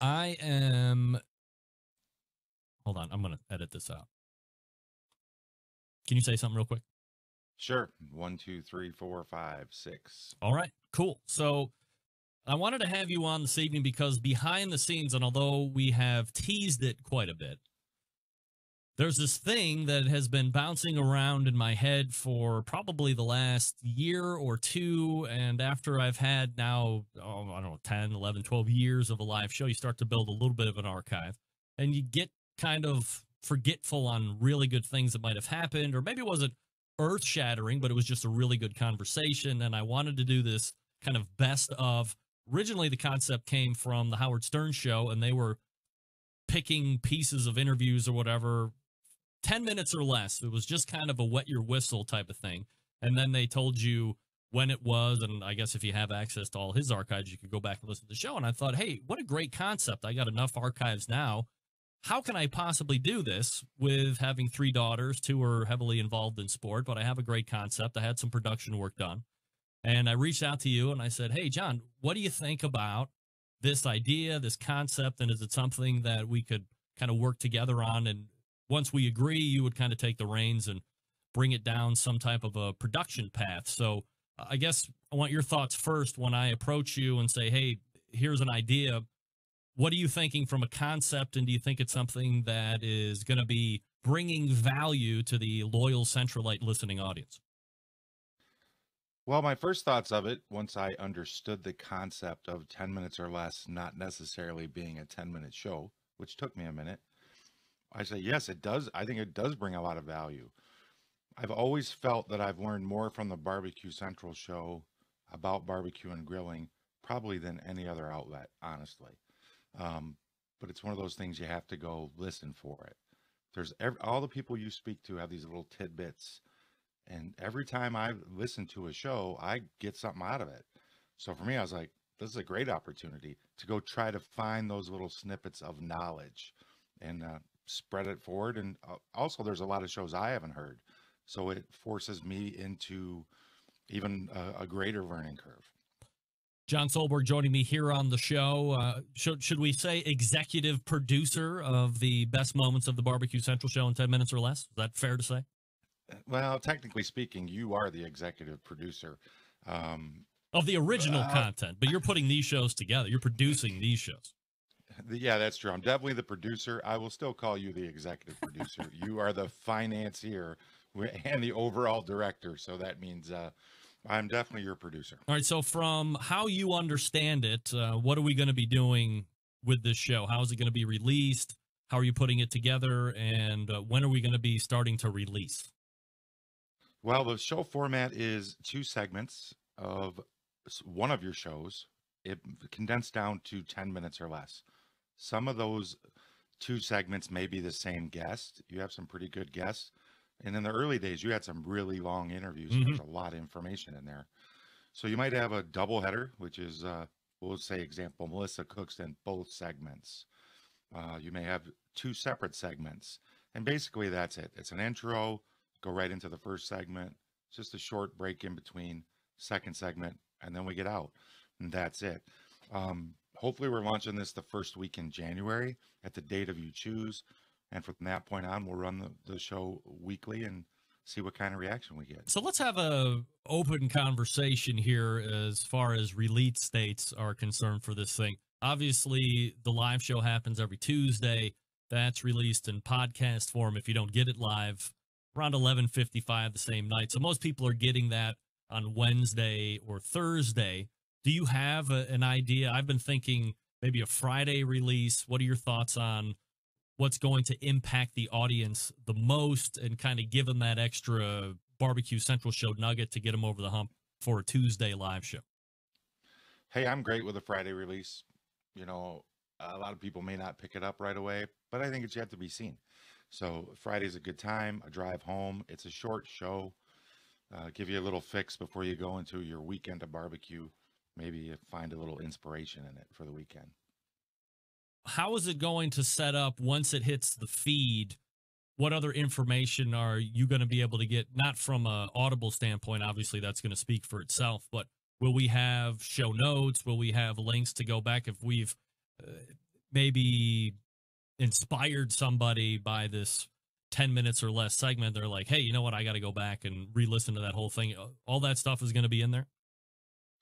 I am... Hold on. I'm going to edit this out. Can you say something real quick? Sure. 1, 2, 3, 4, 5, 6. All right, cool. So I wanted to have you on this evening because behind the scenes, and although we have teased it quite a bit, there's this thing that has been bouncing around in my head for probably the last year or two. And after I've had now, I don't know, 10, 11, 12 years of a live show, you start to build a little bit of an archive. And you get kind of forgetful on really good things that might have happened, or maybe it wasn't earth-shattering, but it was just a really good conversation. And I wanted to do this kind of best of. Originally, the concept came from the Howard Stern show, and they were picking pieces of interviews or whatever, 10 minutes or less. It was just kind of a wet your whistle type of thing. And then they told you when it was, and I guess if you have access to all his archives, you could go back and listen to the show. And I thought, hey, what a great concept. I got enough archives now. How can I possibly do this with having 3 daughters? 2 are heavily involved in sport, but I have a great concept. I had some production work done. And I reached out to you and I said, hey, John, what do you think about this idea, this concept? And is it something that we could kind of work together on? And once we agree, you would kind of take the reins and bring it down some type of a production path. So I guess I want your thoughts first when I approach you and say, hey, here's an idea. What are you thinking from a concept? And do you think it's something that is going to be bringing value to the loyal Centralite listening audience? Well, my first thoughts of it, once I understood the concept of 10 minutes or less not necessarily being a 10-minute show, which took me a minute, I say, yes, it does. I think it does bring a lot of value. I've always felt that I've learned more from the Barbecue Central show about barbecue and grilling probably than any other outlet, honestly. But it's one of those things you have to go listen for it. All the people you speak to have these little tidbits, and every time I listen to a show, I get something out of it. So for me, I was like, this is a great opportunity to go try to find those little snippets of knowledge and spread it forward. And also, there's a lot of shows I haven't heard, so it forces me into even a greater learning curve. John Solberg joining me here on the show. Should we say executive producer of the best moments of the Barbecue Central show in 10 minutes or less? Is that fair to say? Well, technically speaking, you are the executive producer. Of the original content, but you're putting these shows together. You're producing these shows. Yeah, that's true. I'm definitely the producer. I will still call you the executive producer. You are the financier and the overall director. So that means I'm definitely your producer. All right. So from how you understand it, what are we going to be doing with this show? How is it going to be released? How are you putting it together? And when are we going to be starting to release? Well, the show format is 2 segments of one of your shows. It condensed down to 10 minutes or less. Some of those 2 segments may be the same guest. You have some pretty good guests. And in the early days, you had some really long interviews. Mm-hmm. There's a lot of information in there. So you might have a double header, which is, we'll say example, Melissa cooks in both segments. You may have 2 separate segments. And basically that's it. It's an intro, go right into the first segment, just a short break in between, second segment, and then we get out. And that's it. Hopefully we're launching this the first week in January at the date of you choose. And from that point on, we'll run the show weekly and see what kind of reaction we get. So let's have a open conversation here as far as release dates are concerned for this thing. Obviously, the live show happens every Tuesday. That's released in podcast form if you don't get it live around 11:55 the same night. So most people are getting that on Wednesday or Thursday. Do you have an idea? I've been thinking maybe a Friday release. What are your thoughts on what's going to impact the audience the most and kind of give them that extra Barbecue Central show nugget to get them over the hump for a Tuesday live show? Hey, I'm great with a Friday release. You know, a lot of people may not pick it up right away, but I think it's yet to be seen. So Friday's a good time, a drive home. It's a short show. Give you a little fix before you go into your weekend of barbecue. Maybe you find a little inspiration in it for the weekend. How is it going to set up once it hits the feed? What other information are you going to be able to get? Not from an Audible standpoint, obviously that's going to speak for itself, but will we have show notes? Will we have links to go back if we've maybe inspired somebody by this 10 minutes or less segment? They're like, hey, you know what? I got to go back and re-listen to that whole thing. All that stuff is going to be in there?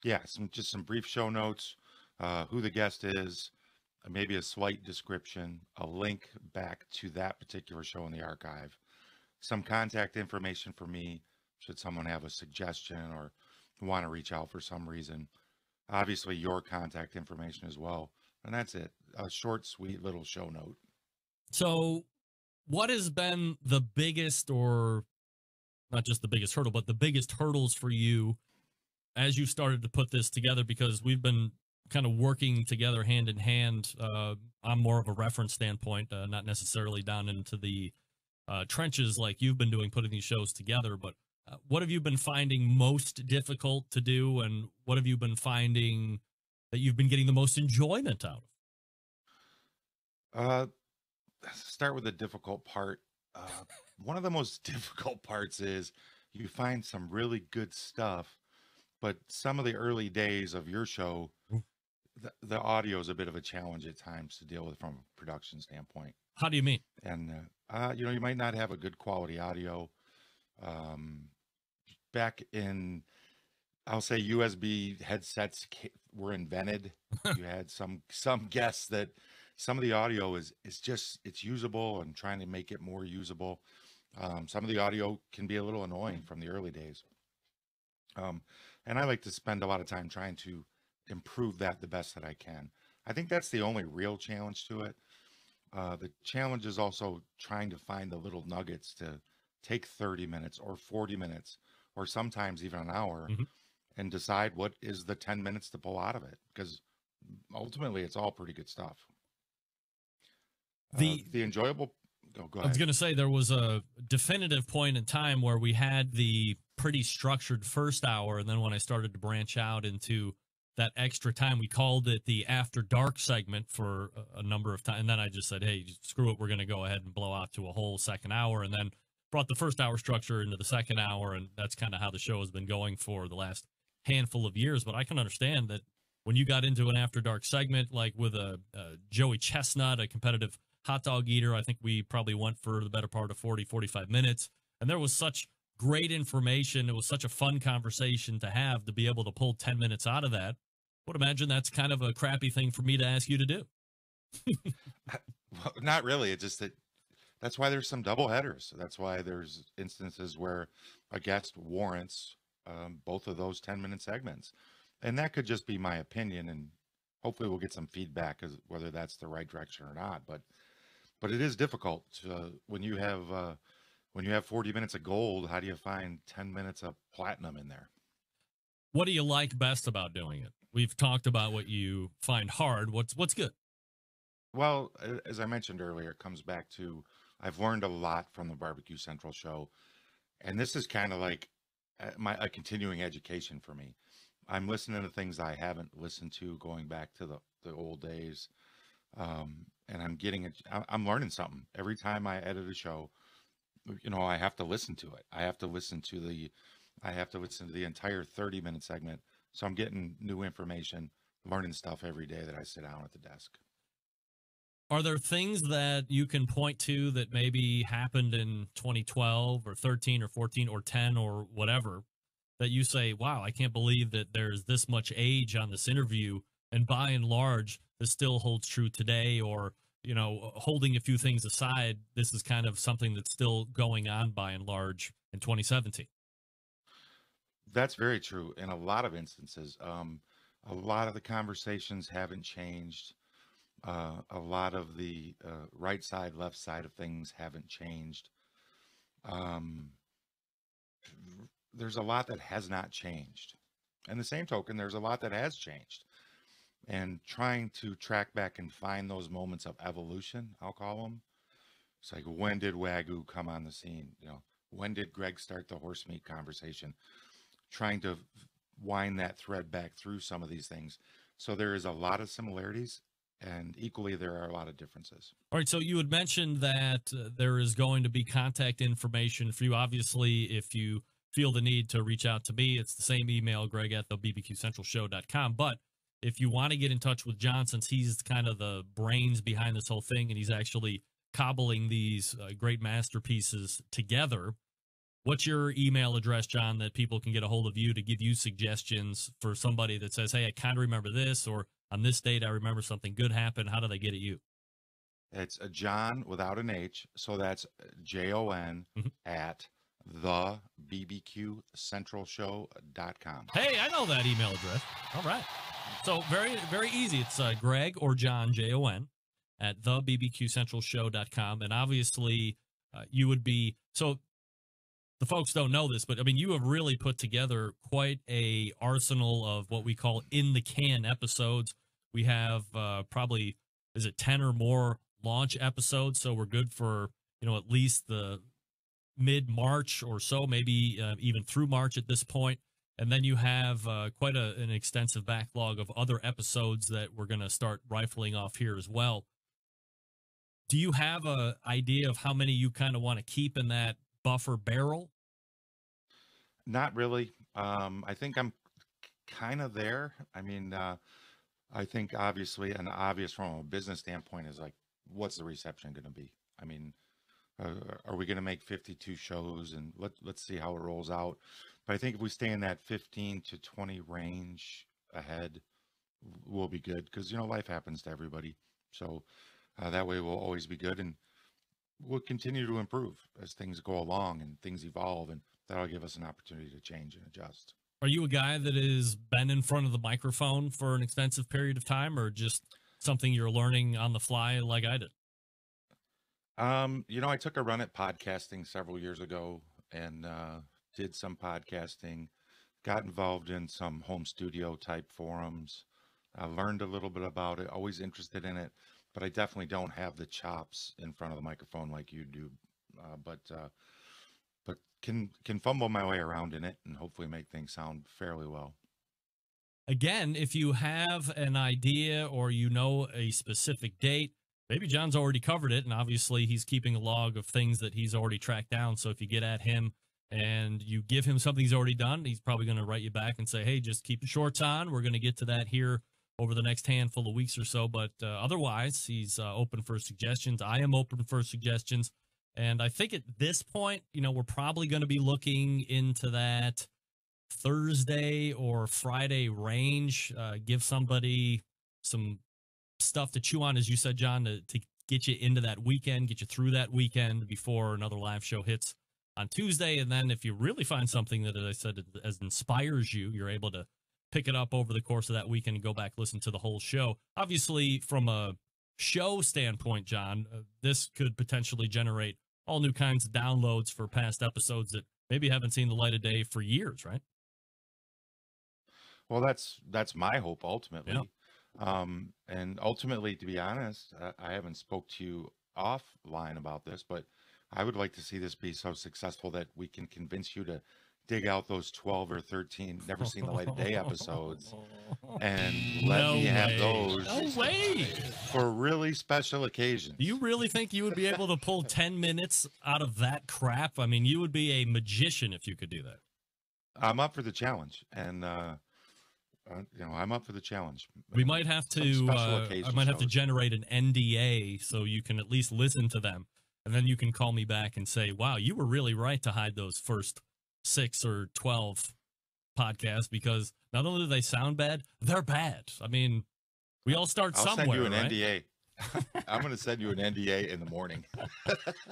Yeah, just some brief show notes, who the guest is, maybe a slight description, a link back to that particular show in the archive, some contact information for me should someone have a suggestion or want to reach out for some reason. Obviously, your contact information as well. And that's it. A short, sweet little show note. So what has been the biggest, or not just the biggest hurdle, but the biggest hurdles for you as you started to put this together? Because we've been kind of working together hand in hand. I'm more of a reference standpoint, not necessarily down into the trenches like you've been doing, putting these shows together. But what have you been finding most difficult to do, and what have you been finding that you've been getting the most enjoyment out of? Start with the difficult part. One of the most difficult parts is you find some really good stuff, but some of the early days of your show, the audio is a bit of a challenge at times to deal with from a production standpoint. How do you mean? And, you might not have a good quality audio. Back in, I'll say USB headsets were invented. You had some guests that some of the audio is just, it's usable and trying to make it more usable. Some of the audio can be a little annoying from the early days. And I like to spend a lot of time trying to improve that the best that I can. I think that's the only real challenge to it. The challenge is also trying to find the little nuggets to take 30 minutes or 40 minutes or sometimes even an hour and decide what is the 10 minutes to pull out of it, because ultimately it's all pretty good stuff. The enjoyable, go ahead. I was going to say there was a definitive point in time where we had the pretty structured first hour, and then when I started to branch out into that extra time, we called it the After Dark segment for a number of times. And then I just said, hey, screw it, we're going to go ahead and blow out to a whole second hour, and then brought the first hour structure into the second hour, and that's kind of how the show has been going for the last handful of years. But I can understand that when you got into an After Dark segment, like with a Joey Chestnut, a competitive hot dog eater, I think we probably went for the better part of 40, 45 minutes. And there was such great information. It was such a fun conversation to have, to be able to pull 10 minutes out of that. I would imagine that's kind of a crappy thing for me to ask you to do. Well, not really. It's just that's why there's some double headers. That's why there's instances where a guest warrants both of those 10-minute segments. And that could just be my opinion, and hopefully we'll get some feedback as whether that's the right direction or not. But it is difficult when you have 40 minutes of gold. How do you find 10 minutes of platinum in there? What do you like best about doing it? We've talked about what you find hard. What's good? Well, as I mentioned earlier, it comes back to I've learned a lot from the Barbecue Central show, and this is kind of like a continuing education for me. I'm listening to things I haven't listened to going back to the old days, and I'm learning something every time I edit a show. You know, I have to listen to it. I have to listen to the entire 30-minute segment. So I'm getting new information, learning stuff every day that I sit down at the desk. Are there things that you can point to that maybe happened in 2012 or 13 or 14 or 10 or whatever that you say, wow, I can't believe that there's this much age on this interview, and by and large, this still holds true today? Or, you know, holding a few things aside, this is kind of something that's still going on by and large in 2017. That's very true. In a lot of instances, a lot of the conversations haven't changed. A lot of the right side, left side of things haven't changed. There's a lot that has not changed. And the same token, there's a lot that has changed. And trying to track back and find those moments of evolution, I'll call them. It's like, when did Wagyu come on the scene? You know, when did Greg start the horse meat conversation? Trying to wind that thread back through some of these things. So there is a lot of similarities, and equally there are a lot of differences. All right, so you had mentioned that there is going to be contact information for you. Obviously, if you feel the need to reach out to me, it's the same email, Greg at the bbqcentralshow.com. But if you want to get in touch with John, since he's kind of the brains behind this whole thing, and he's actually cobbling these great masterpieces together, what's your email address, John, that people can get a hold of you to give you suggestions for somebody that says, hey, I kind of remember this, or on this date, I remember something good happened? How do they get at you? It's a John without an H. So that's JON at the bbqcentralshow.com. Hey, I know that email address. All right. So very, very easy. It's Greg or John, JON, at the bbqcentralshow.com. And obviously you would be, so the folks don't know this, but I mean, you have really put together quite a arsenal of what we call in the can episodes. We have probably, is it 10 or more launch episodes? So we're good for, you know, at least the mid-March or so, maybe even through March at this point. And then you have quite an extensive backlog of other episodes that we're going to start rifling off here as well. Do you have an idea of how many you kind of want to keep in that buffer barrel? Not really. I think I'm kind of there. I mean, I think obviously, and obvious from a business standpoint is like, what's the reception going to be? I mean, are we going to make 52 shows, and let's see how it rolls out. But I think if we stay in that 15 to 20 range ahead, we'll be good, because, you know, life happens to everybody. So that way we'll always be good, and we'll continue to improve as things go along and things evolve, and that'll give us an opportunity to change and adjust. Are you a guy that has been in front of the microphone for an extensive period of time, or just something you're learning on the fly like I did? I took a run at podcasting several years ago and did some podcasting, got involved in some home studio type forums. I learned a little bit about it, always interested in it, but I definitely don't have the chops in front of the microphone like you do. But can fumble my way around in it and hopefully make things sound fairly well. Again, if you have an idea or a specific date, maybe John's already covered it, and obviously he's keeping a log of things that he's already tracked down. So if you get at him and you give him something he's already done, he's probably going to write you back and say, hey, just keep the shorts on. We're going to get to that here over the next handful of weeks or so. But otherwise, he's open for suggestions. I am open for suggestions. And I think at this point, we're probably going to be looking into that Thursday or Friday range. Give somebody some stuff to chew on, as you said, John, to get you into that weekend, get you through that weekend before another live show hits on Tuesday. And then if you really find something that, as I said, as inspires you, you're able to pick it up over the course of that weekend and go back, listen to the whole show. Obviously, from a show standpoint, John, this could potentially generate all new kinds of downloads for past episodes that maybe haven't seen the light of day for years, right? Well, that's my hope ultimately. Yeah. And ultimately, to be honest, I haven't spoke to you offline about this, but I would like to see this be so successful that we can convince you to dig out those 12 or 13 never seen the light of day episodes and let me have those for really special occasions. Do you really think you would be able to pull 10 minutes out of that crap? I mean, you would be a magician if you could do that. I'm up for the challenge, and I'm up for the challenge. We might have to I might have to generate an NDA so you can at least listen to them, and then you can call me back and say, wow, you were really right to hide those first 6 or 12 podcasts, because not only do they sound bad, they're bad. I mean, we all start somewhere. I'll send you an right? NDA. I'm going to send you an NDA in the morning.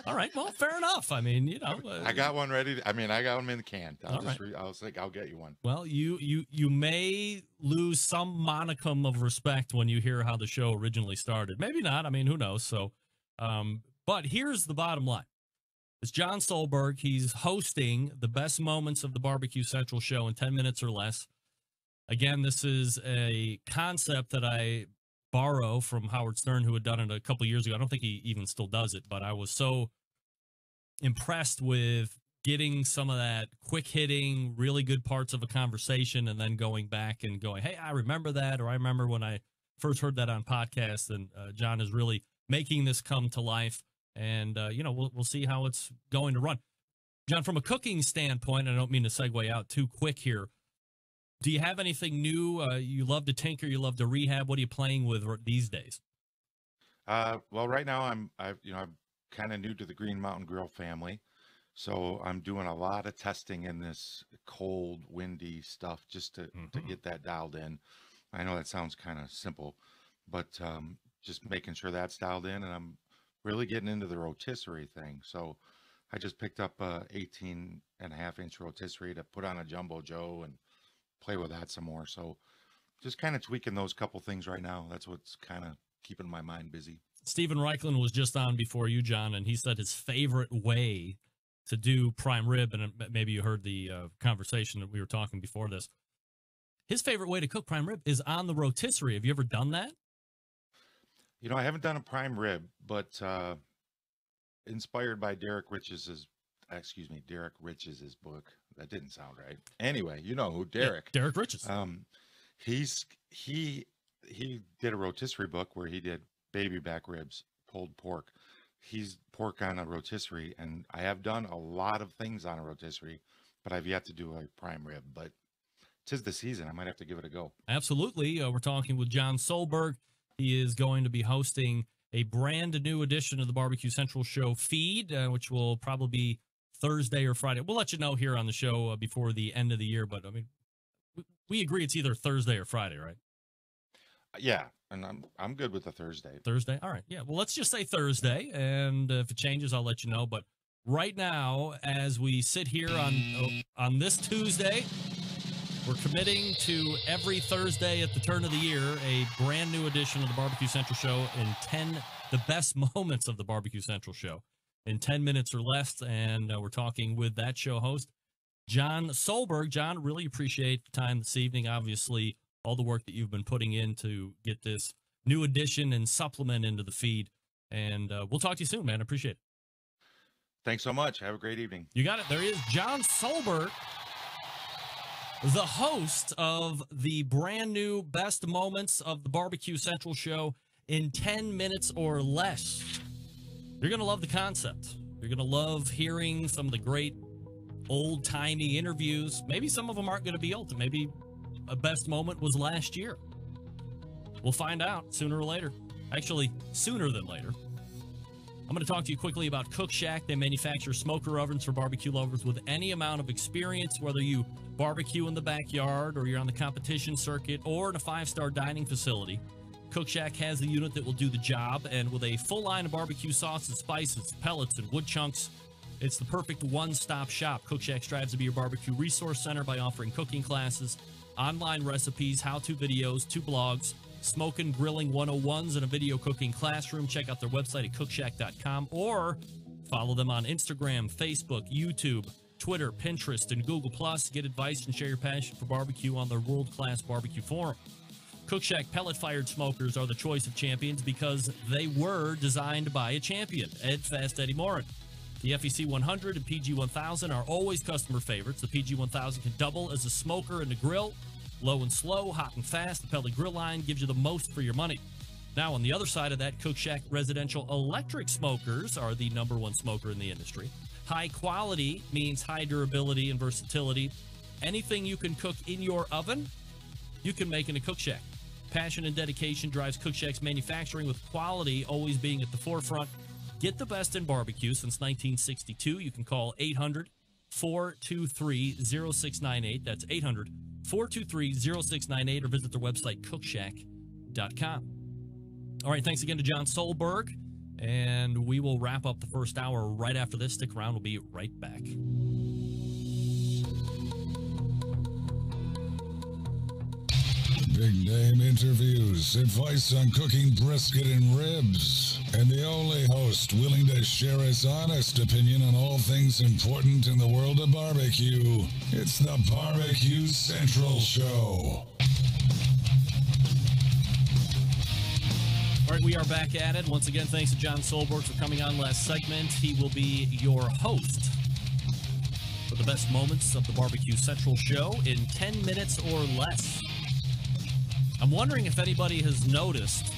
All right. Well, fair enough. I mean, I got one ready. I got them in the can. I'll get you one. Well, you may lose some monicum of respect when you hear how the show originally started. Maybe not. I mean, who knows? So, but here's the bottom line. It's John Solberg. He's hosting the best moments of the Barbecue Central show in 10 minutes or less. Again, this is a concept that I borrow from Howard Stern, who had done it a couple years ago. I don't think he even still does it, but I was so impressed with getting some of that quick hitting, really good parts of a conversation and then going back and going, hey, I remember that, or I remember when I first heard that on podcast. And John is really making this come to life. And, we'll see how it's going to run. John, from a cooking standpoint, I don't mean to segue out too quick here. Do you have anything new? You love to tinker, you love to rehab. What are you playing with these days? Well, right now I'm kind of new to the Green Mountain Grill family. So I'm doing a lot of testing in this cold, windy stuff just to get that dialed in. I know that sounds kind of simple, but just making sure that's dialed in, and I'm really getting into the rotisserie thing. So I just picked up a 18.5-inch rotisserie to put on a Jumbo Joe and play with that some more. So just kind of tweaking those couple things right now. That's what's kind of keeping my mind busy. Stephen Reichlin was just on before you, John, and he said his favorite way to do prime rib, and maybe you heard the conversation that we were talking before this. His favorite way to cook prime rib is on the rotisserie. Have you ever done that? I haven't done a prime rib, but inspired by Derek Rich's book. That didn't sound right. Anyway, you know who Derek. Yeah, Derek Riches. He did a rotisserie book where he did baby back ribs, pulled pork. He's pork on a rotisserie, and I have done a lot of things on a rotisserie, but I've yet to do a prime rib. But 'tis the season. I might have to give it a go. Absolutely. We're talking with John Solberg. He is going to be hosting a brand new edition of the Barbecue Central show feed, which will probably be Thursday or Friday. We'll let you know here on the show before the end of the year, but I mean, we agree it's either Thursday or Friday, right? Yeah, And I'm good with the Thursday. Thursday? All right. Yeah. Well, let's just say Thursday, and if it changes, I'll let you know. But right now, as we sit here on this Tuesday, we're committing to every Thursday at the turn of the year a brand new edition of the Barbecue Central Show the best moments of the Barbecue Central Show in 10 minutes or less. And we're talking with that show host, John Solberg. John, really appreciate the time this evening. Obviously, all the work that you've been putting in to get this new addition and supplement into the feed. And we'll talk to you soon, man. I appreciate it. Thanks so much. Have a great evening. You got it. There he is, John Solberg, the host of the brand new best moments of the Barbecue Central Show in 10 minutes or less. You're going to love the concept. You're going to love hearing some of the great old-timey interviews. Maybe some of them aren't going to be old. Maybe a best moment was last year. We'll find out sooner or later. Actually, sooner than later. I'm going to talk to you quickly about Cook Shack. They manufacture smoker ovens for barbecue lovers with any amount of experience, whether you barbecue in the backyard or you're on the competition circuit or in a 5-star dining facility. Cook Shack has the unit that will do the job, and with a full line of barbecue sauces, spices, pellets, and wood chunks, it's the perfect one-stop shop. Cook Shack strives to be your barbecue resource center by offering cooking classes, online recipes, how-to videos, 2 blogs, smoking, grilling 101s, and a video cooking classroom. Check out their website at cookshack.com or follow them on Instagram, Facebook, YouTube, Twitter, Pinterest, and Google+. Get advice and share your passion for barbecue on their world-class barbecue forum. Cook Shack pellet-fired smokers are the choice of champions because they were designed by a champion, Ed Fast Eddie Morin. The FEC 100 and PG 1000 are always customer favorites. The PG 1000 can double as a smoker and a grill. Low and slow, hot and fast, the pellet grill line gives you the most for your money. Now, on the other side of that, Cook Shack residential electric smokers are the #1 smoker in the industry. High quality means high durability and versatility. Anything you can cook in your oven, you can make in a Cook Shack. Passion and dedication drives Cook Shack's manufacturing, with quality always being at the forefront. Get the best in barbecue since 1962. You can call 800-423-0698. That's 800-423-0698, or visit their website, cookshack.com. All right, thanks again to John Solberg, and we will wrap up the first hour right after this. Stick around. We'll be right back. Big name interviews, advice on cooking brisket and ribs, and the only host willing to share his honest opinion on all things important in the world of barbecue. It's the Barbecue Central Show. All right, we are back at it. Once again, thanks to John Solberg for coming on last segment. He will be your host for the best moments of the Barbecue Central Show in 10 minutes or less. I'm wondering if anybody has noticed,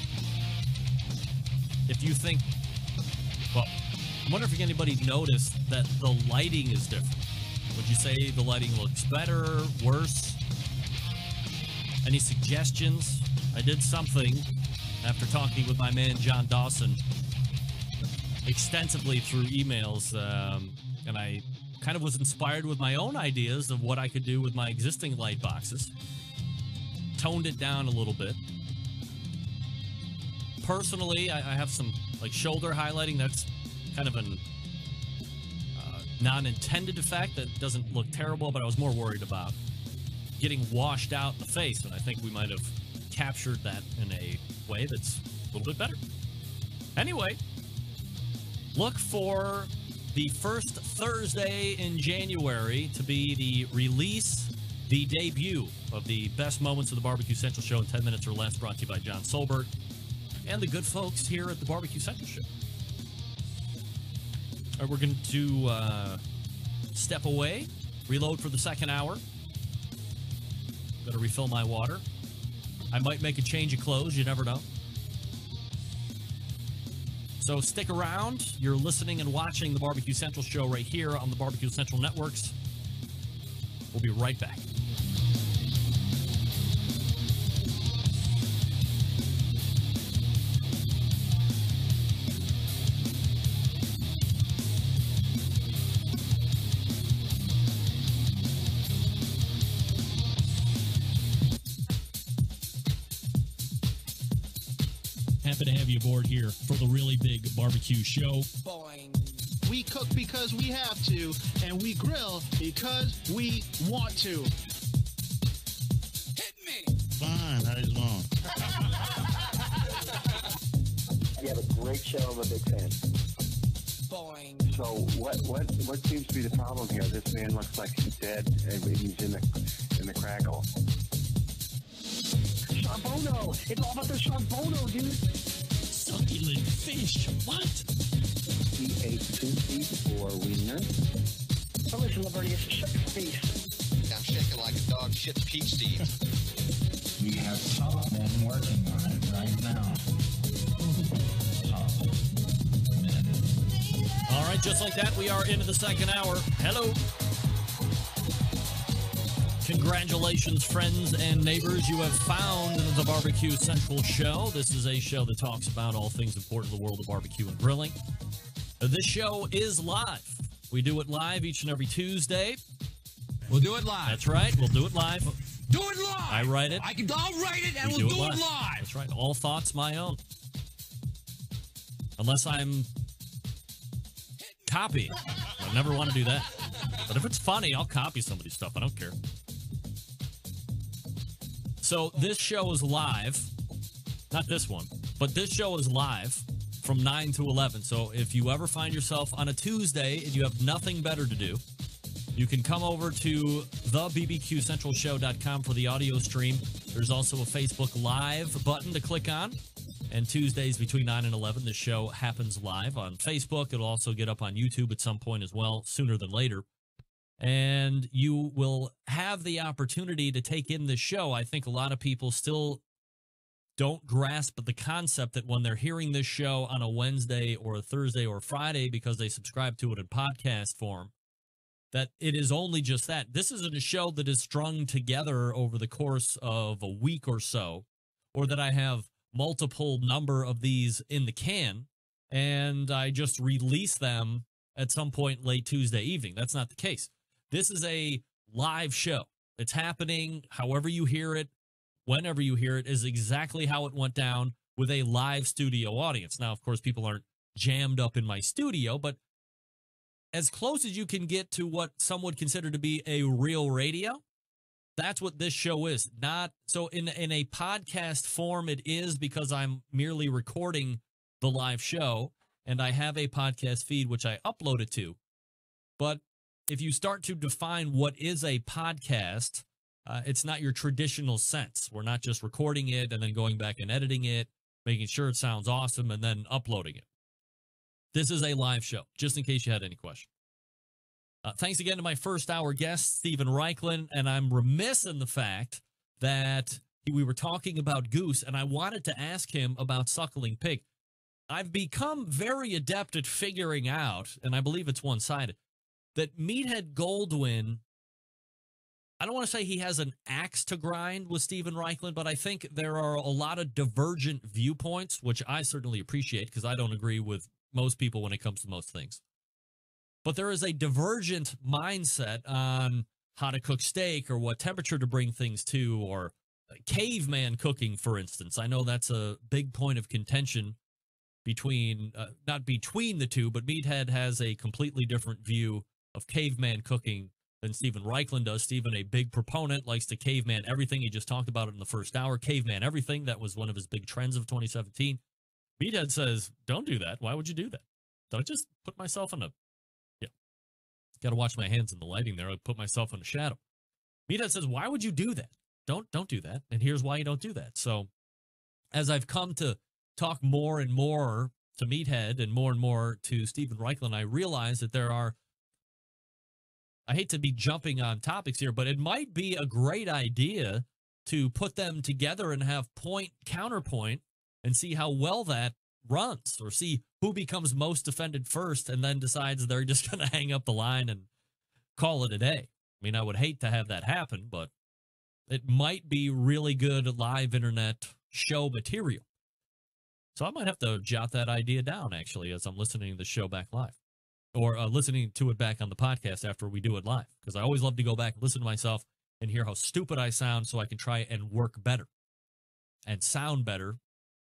if you think, well, I wonder if anybody noticed that the lighting is different. Would you say the lighting looks better, worse? Any suggestions? I did something after talking with my man John Dawson extensively through emails, and I kind of was inspired with my own ideas of what I could do with my existing light boxes. Toned it down a little bit. Personally, I have some like shoulder highlighting. That's kind of an non-intended effect that doesn't look terrible, but I was more worried about getting washed out in the face, and I think we might have captured that in a way that's a little bit better. Anyway, look for the first Thursday in January to be the debut of the best moments of the Barbecue Central Show in 10 minutes or less, brought to you by John Solberg and the good folks here at the Barbecue Central Show. All right, we're going to step away, reload for the second hour. Got to refill my water. I might make a change of clothes. You never know. So stick around. You're listening and watching the Barbecue Central Show right here on the Barbecue Central Networks. We'll be right back. Happy to have you aboard here for the Really Big Barbecue Show. Boing. We cook because we have to, and we grill because we want to. Hit me! Fine, how you doing? You have a great show. I'm a big fan. Boing. So what seems to be the problem here? This man looks like he's dead, and he's in the crackle. Charbono! It's all about the charbono, dude. Succulent fish. What? He ate 2 feet for wiener. Oh, listen, Liberty, shut your face. I'm shaking like a dog shit peach seeds. We have top men working on it right now. Top men. All right, just like that, we are into the second hour. Hello. Congratulations, friends and neighbors. You have found the Barbecue Central Show. This is a show that talks about all things important in the world of barbecue and grilling. This show is live. We do it live each and every Tuesday. We'll do it live. That's right. We'll do it live. Do it live. I write it. I'll write it, and we'll do it live. That's right. All thoughts my own. Unless I'm copying. I never want to do that. But if it's funny, I'll copy somebody's stuff. I don't care. So this show is live. Not this one, but this show is live from 9 to 11. So if you ever find yourself on a Tuesday and you have nothing better to do, you can come over to thebbqcentralshow.com for the audio stream. There's also a Facebook Live button to click on. And Tuesdays between 9 and 11, the show happens live on Facebook. It'll also get up on YouTube at some point as well, sooner than later. And you will have the opportunity to take in the show. I think a lot of people still don't grasp the concept that when they're hearing this show on a Wednesday or a Thursday or Friday because they subscribe to it in podcast form, that it is only just that. This isn't a show that is strung together over the course of a week or so, or that I have multiple number of these in the can and I just release them at some point late Tuesday evening. That's not the case. This is a live show. It's happening however you hear it, whenever you hear it, is exactly how it went down with a live studio audience. Now, of course, people aren't jammed up in my studio, but as close as you can get to what some would consider to be a real radio, that's what this show is. Not so in a podcast form, it is because I'm merely recording the live show and I have a podcast feed which I upload it to. But if you start to define what is a podcast, it's not your traditional sense. We're not just recording it and then going back and editing it, making sure it sounds awesome, and then uploading it. This is a live show, just in case you had any question. Thanks again to my first hour guest, Stephen Reichlin, and I'm remiss in the fact that we were talking about goose, and I wanted to ask him about suckling pig. I've become very adept at figuring out, and I believe it's one-sided, that Meathead Goldwyn, I don't want to say he has an axe to grind with Stephen Reichlin, but I think there are a lot of divergent viewpoints, which I certainly appreciate because I don't agree with most people when it comes to most things. But there is a divergent mindset on how to cook steak or what temperature to bring things to, or caveman cooking, for instance. I know that's a big point of contention between, not between the two, but Meathead has a completely different view of caveman cooking than Stephen Reichlin does. Stephen, a big proponent, likes to caveman everything. He just talked about it in the first hour. Caveman everything. That was one of his big trends of 2017. Meathead says, don't do that. Why would you do that? Don't just put myself in a, got to watch my hands in the lighting there. I put myself in a shadow. Meathead says, why would you do that? Don't do that. And here's why you don't do that. So as I've come to talk more and more to Meathead and more to Stephen Reichlin, I realize that there are, I hate to be jumping on topics here, but it might be a great idea to put them together and have point counterpoint and see how well that runs, or see who becomes most offended first and then decides they're just going to hang up the line and call it a day. I mean, I would hate to have that happen, but it might be really good live internet show material. So I might have to jot that idea down, actually, as I'm listening to the show back live, or listening to it back on the podcast after we do it live, because I always love to go back and listen to myself and hear how stupid I sound so I can try and work better and sound better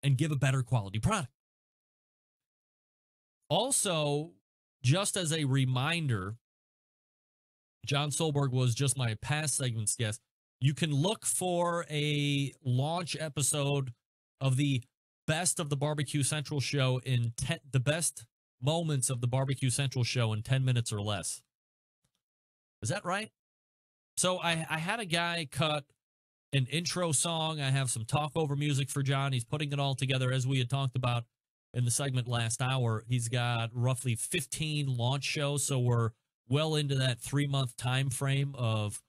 and give a better quality product. Also, just as a reminder, John Solberg was just my past segment's guest. You can look for a launch episode of the best of the Barbecue Central show in the best moments of the Barbecue Central show in 10 minutes or less. Is that right? So I had a guy cut an intro song. I have some talk over music for John. He's putting it all together as we had talked about in the segment last hour. He's got roughly 15 launch shows, so we're well into that 3-month time frame of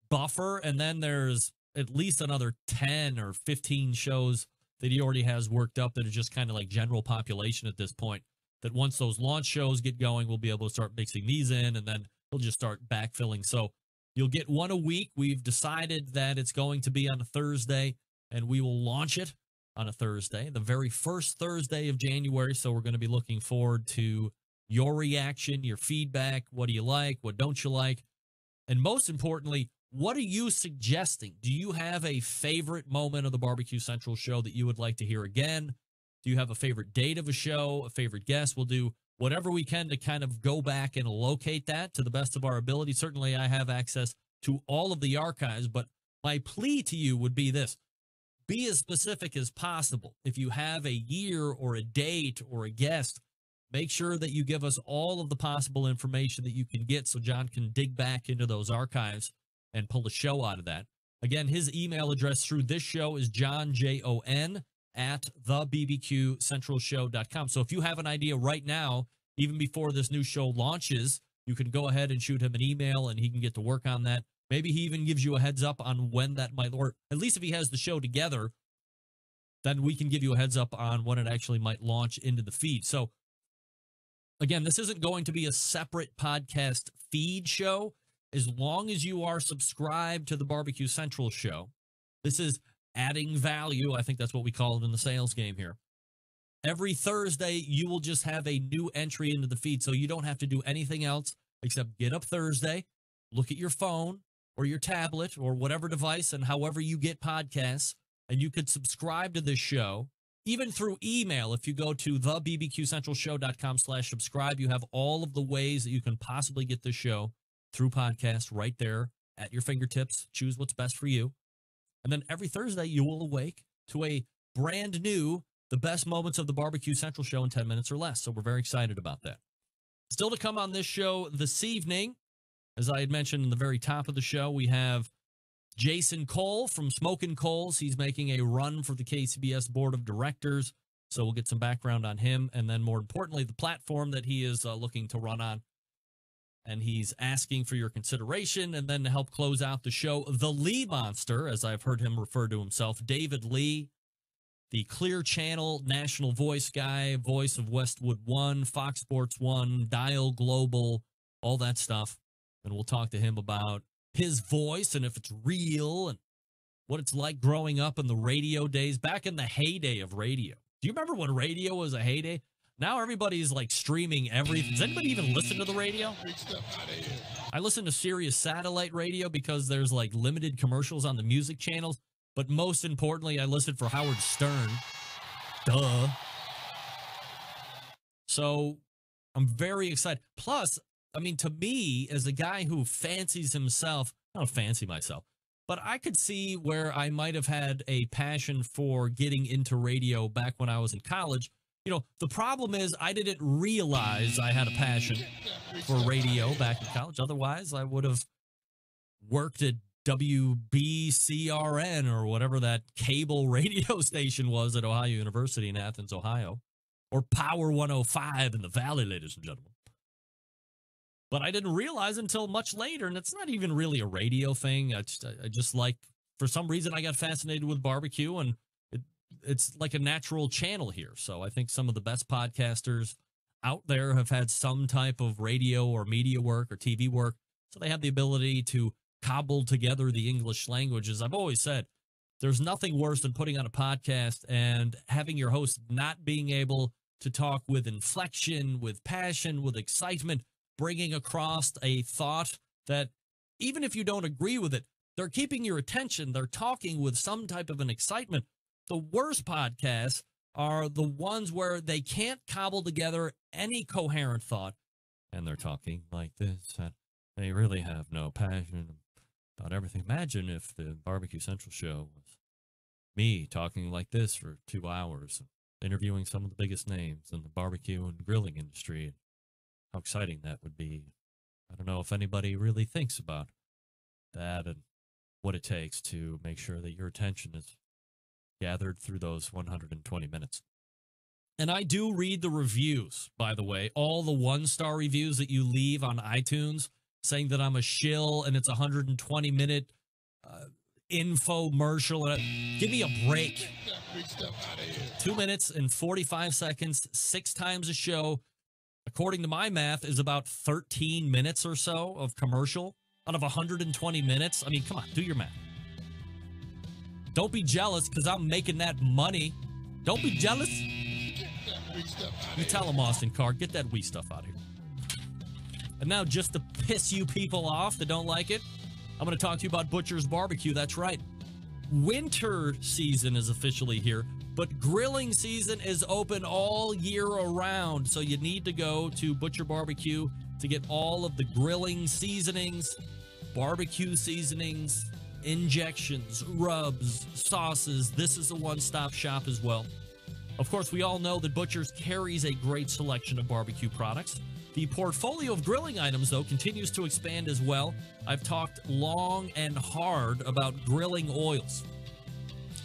buffer, and then there's at least another 10 or 15 shows that he already has worked up that are just kind of like general population at this point, that once those launch shows get going, we'll be able to start mixing these in, and then we'll just start backfilling. So you'll get one a week. We've decided that it's going to be on a Thursday, and we will launch it on a Thursday, the very first Thursday of January. So we're going to be looking forward to your reaction, your feedback. What do you like? What don't you like? And most importantly, what are you suggesting? Do you have a favorite moment of the Barbecue Central show that you would like to hear again? Do you have a favorite date of a show, a favorite guest? We'll do whatever we can to kind of go back and locate that to the best of our ability. Certainly, I have access to all of the archives, but my plea to you would be this. Be as specific as possible. If you have a year or a date or a guest, make sure that you give us all of the possible information that you can get so John can dig back into those archives and pull a show out of that. Again, his email address through this show is johnjon@thebbqcentralshow.com. So if you have an idea right now, even before this new show launches, you can go ahead and shoot him an email and he can get to work on that. Maybe he even gives you a heads up on when that might, or at least if he has the show together, then we can give you a heads up on when it actually might launch into the feed. So again, this isn't going to be a separate podcast feed show. As long as you are subscribed to the Barbecue Central show, this is adding value. I think that's what we call it in the sales game here. Every Thursday, you will just have a new entry into the feed, so you don't have to do anything else except get up Thursday, look at your phone or your tablet or whatever device and however you get podcasts, and you could subscribe to this show, even through email. If you go to thebbqcentralshow.com/subscribe, you have all of the ways that you can possibly get this show through podcast right there at your fingertips. Choose what's best for you. And then every Thursday, you will awake to a brand new, the best moments of the Barbecue Central show in 10 minutes or less. So we're very excited about that. Still to come on this show this evening, as I had mentioned in the very top of the show, we have Jason Cole from Smokin' Coals. He's making a run for the KCBS Board of Directors. So we'll get some background on him. And then more importantly, the platform that he is looking to run on. And he's asking for your consideration. And then to help close out the show, the Lee Monster, as I've heard him refer to himself, David Lee, the Clear Channel national voice guy, voice of Westwood One, Fox Sports One, Dial Global, all that stuff. And we'll talk to him about his voice and if it's real and what it's like growing up in the radio days, back in the heyday of radio. Do you remember when radio was a heyday? Now everybody's like streaming everything. Does anybody even listen to the radio? I listen to Sirius satellite radio because there's like limited commercials on the music channels. But most importantly, I listen for Howard Stern. Duh. So I'm very excited. Plus, I mean, to me, as a guy who fancies himself, I don't fancy myself, but I could see where I might have had a passion for getting into radio back when I was in college. You know, the problem is I didn't realize I had a passion for radio back in college. Otherwise, I would have worked at WBCRN or whatever that cable radio station was at Ohio University in Athens, Ohio, or Power 105 in the Valley, ladies and gentlemen. But I didn't realize until much later, and it's not even really a radio thing. I just like, for some reason, I got fascinated with barbecue, and it's like a natural channel here. So I think some of the best podcasters out there have had some type of radio or media work or TV work, so they have the ability to cobble together the English language. As I've always said, there's nothing worse than putting on a podcast and having your host not being able to talk with inflection, with passion, with excitement, bringing across a thought that even if you don't agree with it, they're keeping your attention. They're talking with some type of an excitement. The worst podcasts are the ones where they can't cobble together any coherent thought, and they're talking like this, and they really have no passion about everything. Imagine if the Barbecue Central show was me talking like this for 2 hours, interviewing some of the biggest names in the barbecue and grilling industry. How exciting that would be. I don't know if anybody really thinks about that and what it takes to make sure that your attention is gathered through those 120 minutes. And I do read the reviews, by the way, all the 1-star reviews that you leave on iTunes saying that I'm a shill and it's a 120-minute infomercial. Give me a break. 2 minutes and 45 seconds, 6 times a show, according to my math, is about 13 minutes or so of commercial out of 120 minutes. I mean, come on, do your math. Don't be jealous because I'm making that money. Don't be jealous. You tell them, Austin Carr, get that wee stuff out of here. And now, just to piss you people off that don't like it, I'm going to talk to you about Butcher's Barbecue. That's right. Winter season is officially here, but grilling season is open all year around. So you need to go to Butcher Barbecue to get all of the grilling seasonings, barbecue seasonings, injections, rubs, sauces. This is a one-stop shop as well. Of course, we all know that Butcher's carries a great selection of barbecue products. The portfolio of grilling items, though, continues to expand as well. I've talked long and hard about grilling oils.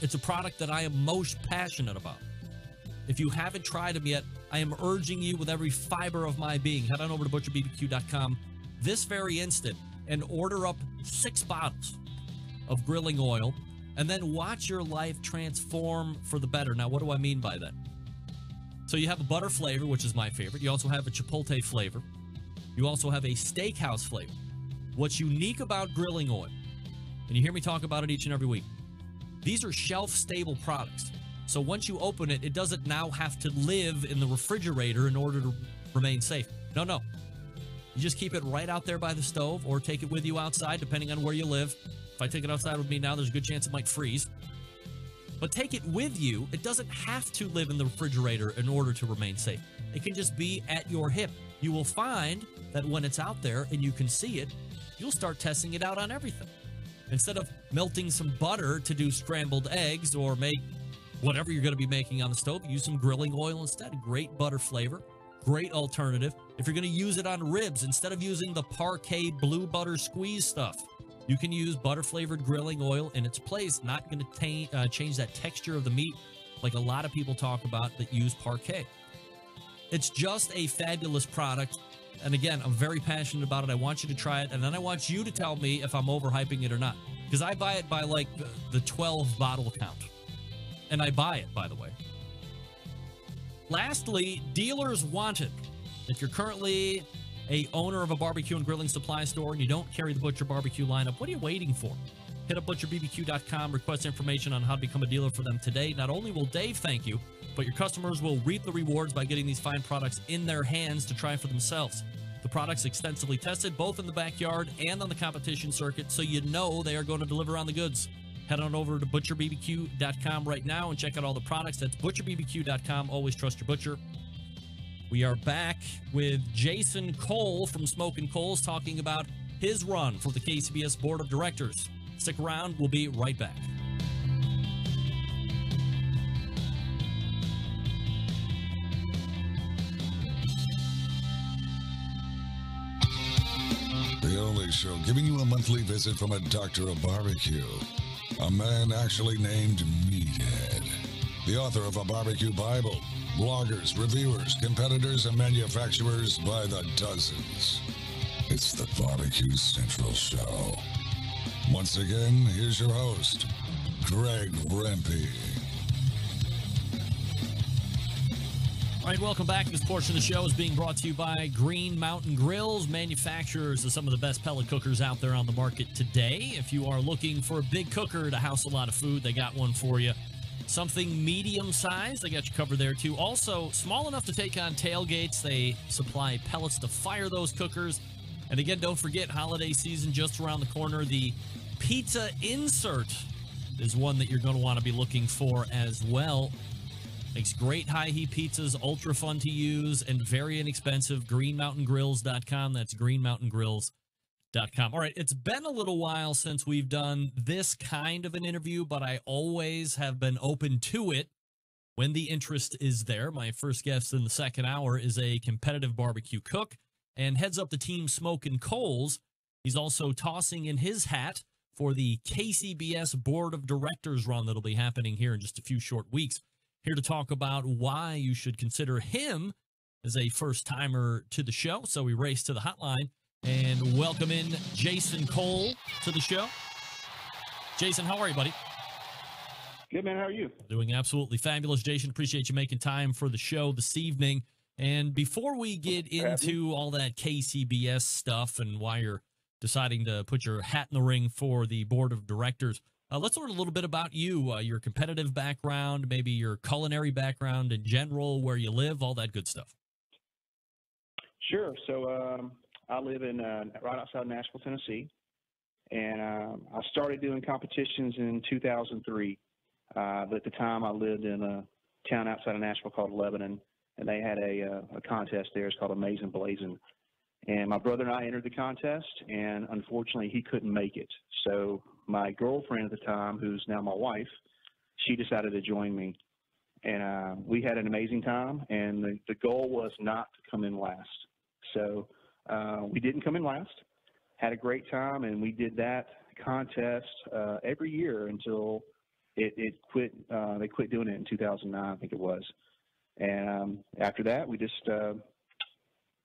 It's a product that I am most passionate about. If you haven't tried them yet, I am urging you with every fiber of my being, head on over to butcherbbq.com this very instant and order up 6 bottles of grilling oil, and then watch your life transform for the better. Now, what do I mean by that? So you have a butter flavor, which is my favorite. You also have a chipotle flavor. You also have a steakhouse flavor. What's unique about grilling oil, and you hear me talk about it each and every week, these are shelf-stable products. So once you open it, it doesn't now have to live in the refrigerator in order to remain safe. No. You just keep it right out there by the stove or take it with you outside, depending on where you live. If I take it outside with me now, there's a good chance it might freeze. But take it with you. It doesn't have to live in the refrigerator in order to remain safe. It can just be at your hip. You will find that when it's out there and you can see it, you'll start testing it out on everything. Instead of melting some butter to do scrambled eggs or make whatever you're going to be making on the stove, use some grilling oil instead. Great butter flavor, great alternative. If you're going to use it on ribs, instead of using the Parquet blue butter squeeze stuff, you can use butter-flavored grilling oil in its place. Not going to change that texture of the meat like a lot of people talk about that use Parquet. It's just a fabulous product. And again, I'm very passionate about it. I want you to try it, and then I want you to tell me if I'm overhyping it or not. Because I buy it by like the 12 bottle count. And I buy it, by the way. Lastly, dealers wanted. If you're currently a owner of a barbecue and grilling supply store and you don't carry the Butcher Barbecue lineup, what are you waiting for? Hit up butcherbbq.com, request information on how to become a dealer for them today. Not only will Dave thank you, but your customers will reap the rewards by getting these fine products in their hands to try for themselves. The product's extensively tested, both in the backyard and on the competition circuit, so you know they are going to deliver on the goods. Head on over to butcherbbq.com right now and check out all the products. That's butcherbbq.com. Always trust your butcher. We are back with Jason Cole from Smokin' Coals talking about his run for the KCBS Board of Directors. Stick around. We'll be right back. The only show giving you a monthly visit from a doctor of barbecue. A man actually named Meathead. The author of a barbecue Bible. Bloggers, reviewers, competitors, and manufacturers by the dozens. It's the Barbecue Central Show. Once again, here's your host, Greg Rempe. All right, welcome back. This portion of the show is being brought to you by Green Mountain Grills, manufacturers of some of the best pellet cookers out there on the market today. If you are looking for a big cooker to house a lot of food, they got one for you. Something medium-sized, they got you covered there, too. Also, small enough to take on tailgates. They supply pellets to fire those cookers. And again, don't forget, holiday season just around the corner. The pizza insert is one that you're going to want to be looking for as well. Makes great high heat pizzas, ultra fun to use, and very inexpensive. GreenMountainGrills.com. That's GreenMountainGrills.com. All right, it's been a little while since we've done this kind of an interview, but I always have been open to it when the interest is there. My first guest in the second hour is a competitive barbecue cook and heads up the team Smoking Coals. He's also tossing in his hat for the KCBS Board of Directors run that'll be happening here in just a few short weeks. Here to talk about why you should consider him as a first-timer to the show. So we race to the hotline and welcome in Jason Cole to the show. Jason, how are you, buddy? Good, man. How are you? Doing absolutely fabulous, Jason. Appreciate you making time for the show this evening. And before we get into all that KCBS stuff and why you're deciding to put your hat in the ring for the board of directors, let's learn a little bit about you, your competitive background, maybe your culinary background in general, where you live, all that good stuff. Sure. So I live in right outside Nashville, Tennessee, and I started doing competitions in 2003. But at the time, I lived in a town outside of Nashville called Lebanon, and they had a contest there. It's called Amazing Blazing. And my brother and I entered the contest, and unfortunately, he couldn't make it. So my girlfriend at the time, who's now my wife, she decided to join me. And we had an amazing time, and the goal was not to come in last. So we didn't come in last, had a great time, and we did that contest every year until it quit. They quit doing it in 2009, I think it was. And after that, we just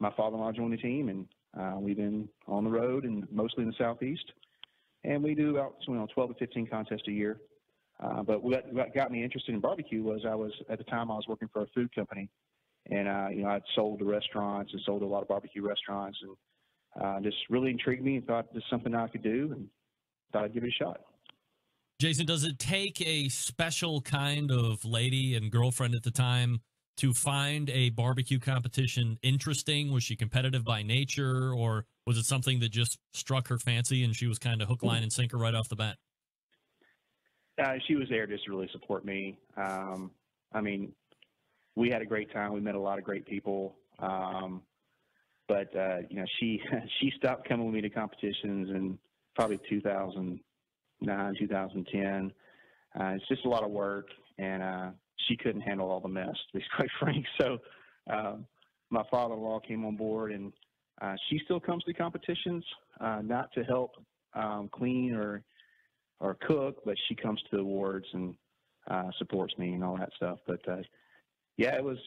my father-in-law joined the team, and we've been on the road and mostly in the Southeast. And we do about 12 to 15 contests a year. But what got me interested in barbecue was at the time I was working for a food company, and I'd sold to restaurants and sold to a lot of barbecue restaurants, and just really intrigued me and thought this is something I could do, and thought I'd give it a shot. Jason, does it take a special kind of lady and girlfriend at the time to find a barbecue competition interesting? Was she competitive by nature, or was it something that just struck her fancy and she was kind of hook, line, and sinker right off the bat? She was there just to really support me. I mean, we had a great time. We met a lot of great people. But she stopped coming with me to competitions in probably 2009, 2010. It's just a lot of work, and she couldn't handle all the mess, to be quite frank. So my father-in-law came on board, and she still comes to competitions, not to help clean or cook, but she comes to the awards and supports me and all that stuff. But yeah, it was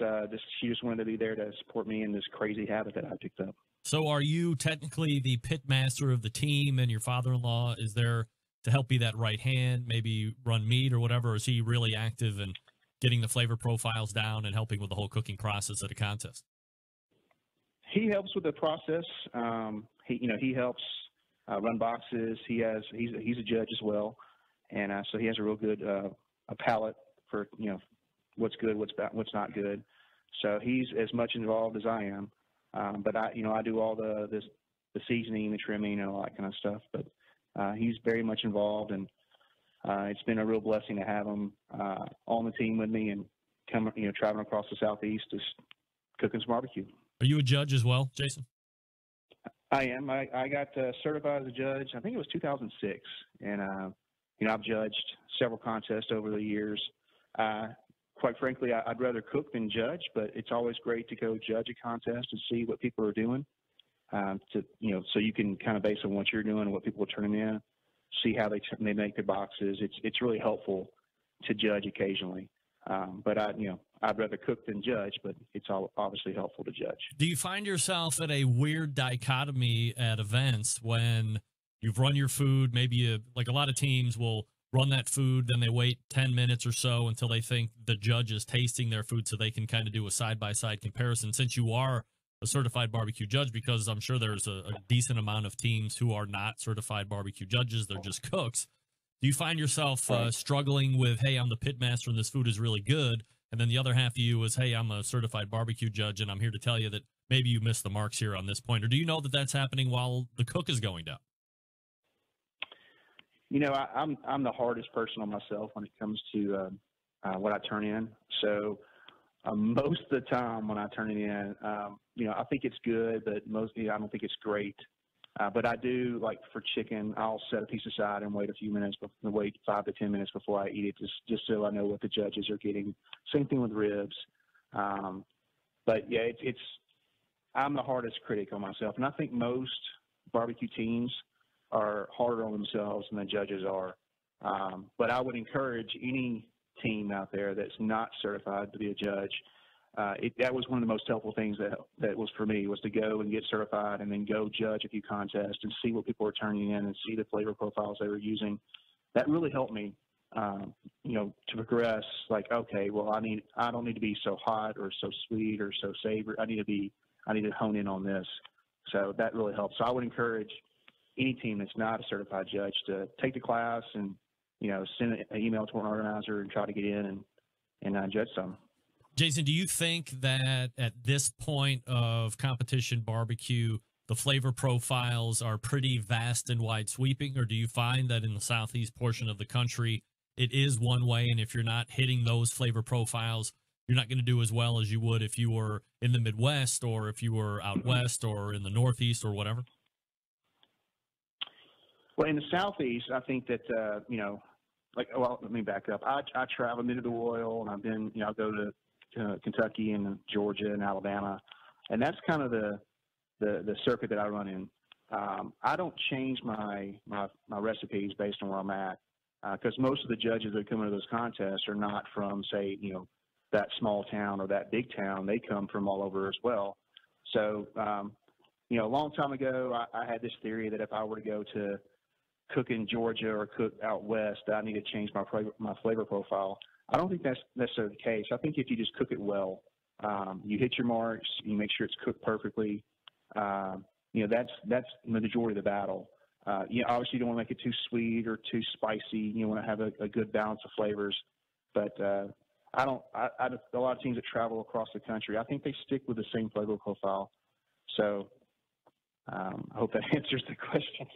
she just wanted to be there to support me in this crazy habit that I picked up. So are you technically the pit master of the team, and your father-in-law is there to help be that right hand, maybe run meat or whatever? Or is he really active in getting the flavor profiles down and helping with the whole cooking process at a contest? He helps with the process. He helps run boxes. He's a judge as well, and so he has a real good a palate for what's good, what's not good. So he's as much involved as I am. But I do all the seasoning, the trimming, and all that kind of stuff. But he's very much involved, and it's been a real blessing to have him on the team with me and traveling across the Southeast, just cooking some barbecue. Are you a judge as well, Jason? I am. I got certified as a judge, I think it was 2006. And, I've judged several contests over the years. Quite frankly, I'd rather cook than judge, but it's always great to go judge a contest and see what people are doing. So you can kind of base on what you're doing and what people are turning in, see how they make their boxes. It's really helpful to judge occasionally. But I'd rather cook than judge, but it's obviously helpful to judge. Do you find yourself at a weird dichotomy at events when you've run your food, maybe like a lot of teams will run that food, then they wait 10 minutes or so until they think the judge is tasting their food so they can kind of do a side-by-side comparison? Since you are a certified barbecue judge, because I'm sure there's a decent amount of teams who are not certified barbecue judges, they're just cooks. Do you find yourself struggling with, hey, I'm the pit master and this food is really good, and then the other half of you is, hey, I'm a certified barbecue judge and I'm here to tell you that maybe you missed the marks here on this point? Or do you know that that's happening while the cook is going down? I'm the hardest person on myself when it comes to what I turn in. So most of the time when I turn it in, I think it's good, but mostly I don't think it's great. But I do, like for chicken, I'll set a piece aside and wait a few minutes, wait 5 to 10 minutes before I eat it, just so I know what the judges are getting. Same thing with ribs. But yeah, I'm the hardest critic on myself, and I think most barbecue teams are harder on themselves than the judges are. But I would encourage any team out there that's not certified to be a judge. That was one of the most helpful things that was for me, was to go and get certified and then go judge a few contests and see what people were turning in and see the flavor profiles they were using. That really helped me, to progress. Like, okay, well, I don't need to be so hot or so sweet or so savory. I need to hone in on this. So that really helps. So I would encourage any team that's not a certified judge to take the class and, send an email to an organizer and try to get in and judge some. Jason, do you think that at this point of competition barbecue, the flavor profiles are pretty vast and wide sweeping, or do you find that in the southeast portion of the country, it is one way, and if you're not hitting those flavor profiles, you're not going to do as well as you would if you were in the Midwest or if you were out west or in the Northeast or whatever? Well, in the Southeast, I think that, let me back up. I travel, I've been to the Royal, and I've been, I'll go to Kentucky and Georgia and Alabama, and that's kind of the circuit that I run in. I don't change my recipes based on where I'm at, because most of the judges that come into those contests are not from, say, that small town or that big town. They come from all over as well. So, a long time ago, I had this theory that if I were to go to cook in Georgia or cook out west, I need to change my flavor profile. I don't think that's necessarily the case. I think if you just cook it well, you hit your marks, you make sure it's cooked perfectly. That's the majority of the battle. Obviously you don't want to make it too sweet or too spicy. You want to have a good balance of flavors. But a lot of teams that travel across the country, I think they stick with the same flavor profile. So I hope that answers the question.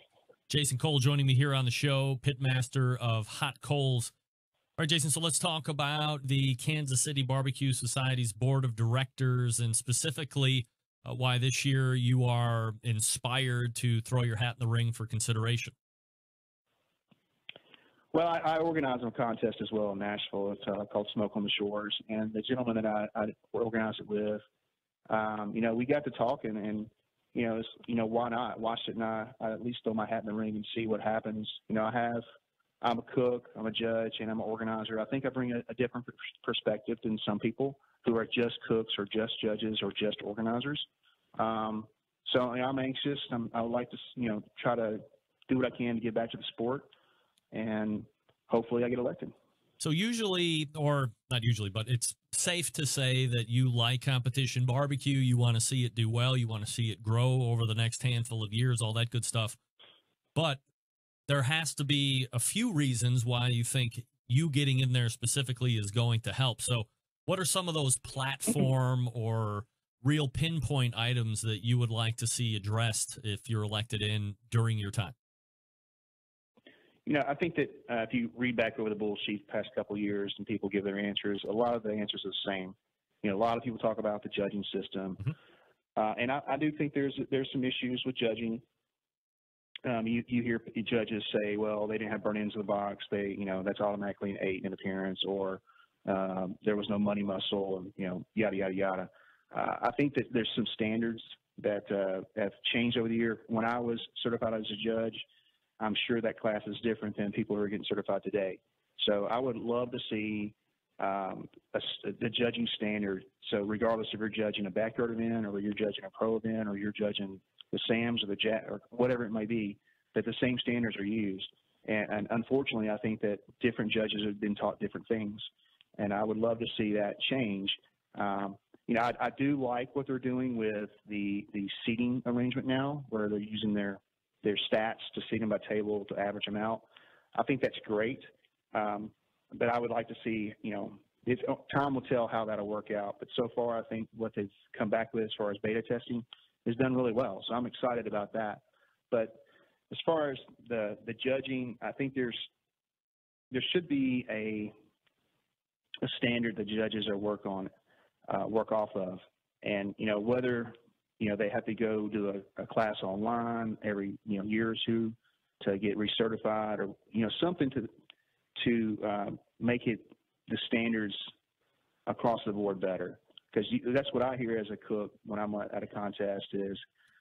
Jason Cole joining me here on the show, pitmaster of Hot Coals. All right, Jason, so let's talk about the Kansas City Barbecue Society's board of directors, and specifically why this year you are inspired to throw your hat in the ring for consideration. Well, I organize a contest as well in Nashville. It's called Smoke on the Shores, and the gentleman that I organize it with, we got to talking, and why not? Why shouldn't I at least throw my hat in the ring and see what happens? I'm a cook, I'm a judge, and I'm an organizer. I think I bring a different perspective than some people who are just cooks or just judges or just organizers. So I'm anxious. I would like to, try to do what I can to get back to the sport, and hopefully I get elected. So usually, or not usually, but it's safe to say that you like competition barbecue. You want to see it do well. You want to see it grow over the next handful of years, all that good stuff. But there has to be a few reasons why you think you getting in there specifically is going to help. So what are some of those platform or real pinpoint items that you would like to see addressed if you're elected in during your time? I think that if you read back over the bull sheet the past couple of years and people give their answers, a lot of the answers are the same. A lot of people talk about the judging system. Mm-hmm. And I do think there's some issues with judging. You hear judges say, well, they didn't have burn-ins in the box. That's automatically an 8 in appearance, or there was no money muscle, and, yada, yada, yada. I think that there's some standards that have changed over the year. When I was certified as a judge, I'm sure that class is different than people who are getting certified today. So I would love to see the judging standard. So regardless if you're judging a backyard event, or you're judging a pro event, or you're judging the Sam's or the Jack, or whatever it may be, that the same standards are used. And unfortunately, I think that different judges have been taught different things, and I would love to see that change. I do like what they're doing with the seating arrangement now, where they're using their stats to seat them by table to average them out. I think that's great. But I would like to see, time will tell how that'll work out. But so far, I think what they've come back with as far as beta testing has done really well. So I'm excited about that. But, as far as the judging, I think there should be a standard that judges are work off of, and whether they have to go do a class online every year or two to get recertified, or something to make it the standards across the board better. Because that's what I hear as a cook when I'm at a contest is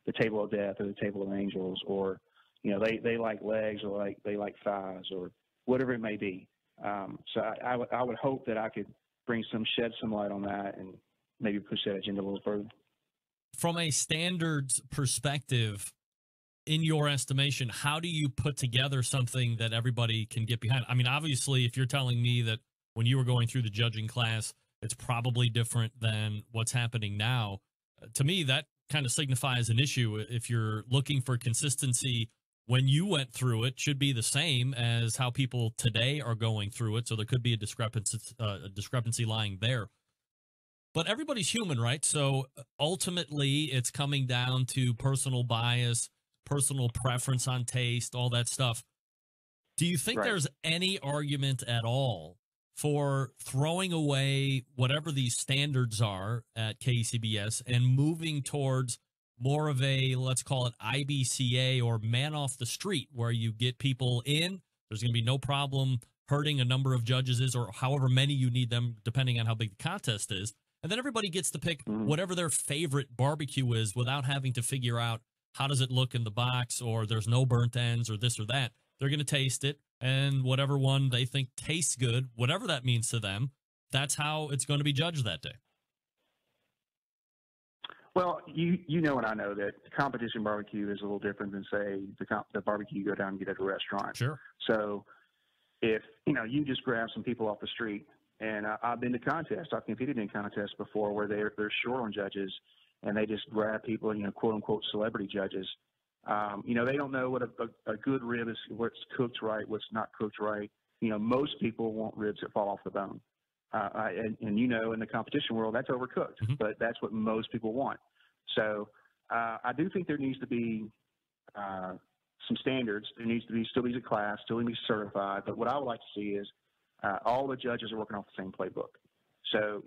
the table of death or the table of angels, or they like legs, or they like thighs, or whatever it may be. So I would hope that I could shed some light on that and maybe push that agenda a little further. From a standards perspective, in your estimation, how do you put together something that everybody can get behind? I mean, obviously, if you're telling me that when you were going through the judging class, it's probably different than what's happening now. To me, that kind of signifies an issue. If you're looking for consistency, when you went through it should be the same as how people today are going through it. So there could be a discrepancy lying there. But everybody's human, right? So ultimately, it's coming down to personal bias, personal preference on taste, all that stuff. Do you think there's any argument at all for throwing away whatever these standards are at KCBS and moving towards more of a, let's call it IBCA or man off the street, where you get people in, there's going to be no problem hurting a number of judges or however many you need them, depending on how big the contest is. And then everybody gets to pick whatever their favorite barbecue is without having to figure out how does it look in the box, or there's no burnt ends, or this or that. They're going to taste it, and whatever one they think tastes good, whatever that means to them, that's how it's going to be judged that day. Well, you know and I know that competition barbecue is a little different than, say, the barbecue you go down and get at a restaurant. Sure. So if, you just grab some people off the street, and I've been to contests, I've competed in contests before where they're short on judges, and they just grab people, quote-unquote celebrity judges. They don't know what a good rib is, what's cooked right, what's not cooked right. Most people want ribs that fall off the bone. And in the competition world, that's overcooked, but that's what most people want. So I do think there needs to be some standards. There needs to be still be a class, still needs to be certified. But what I would like to see is all the judges are working off the same playbook. So,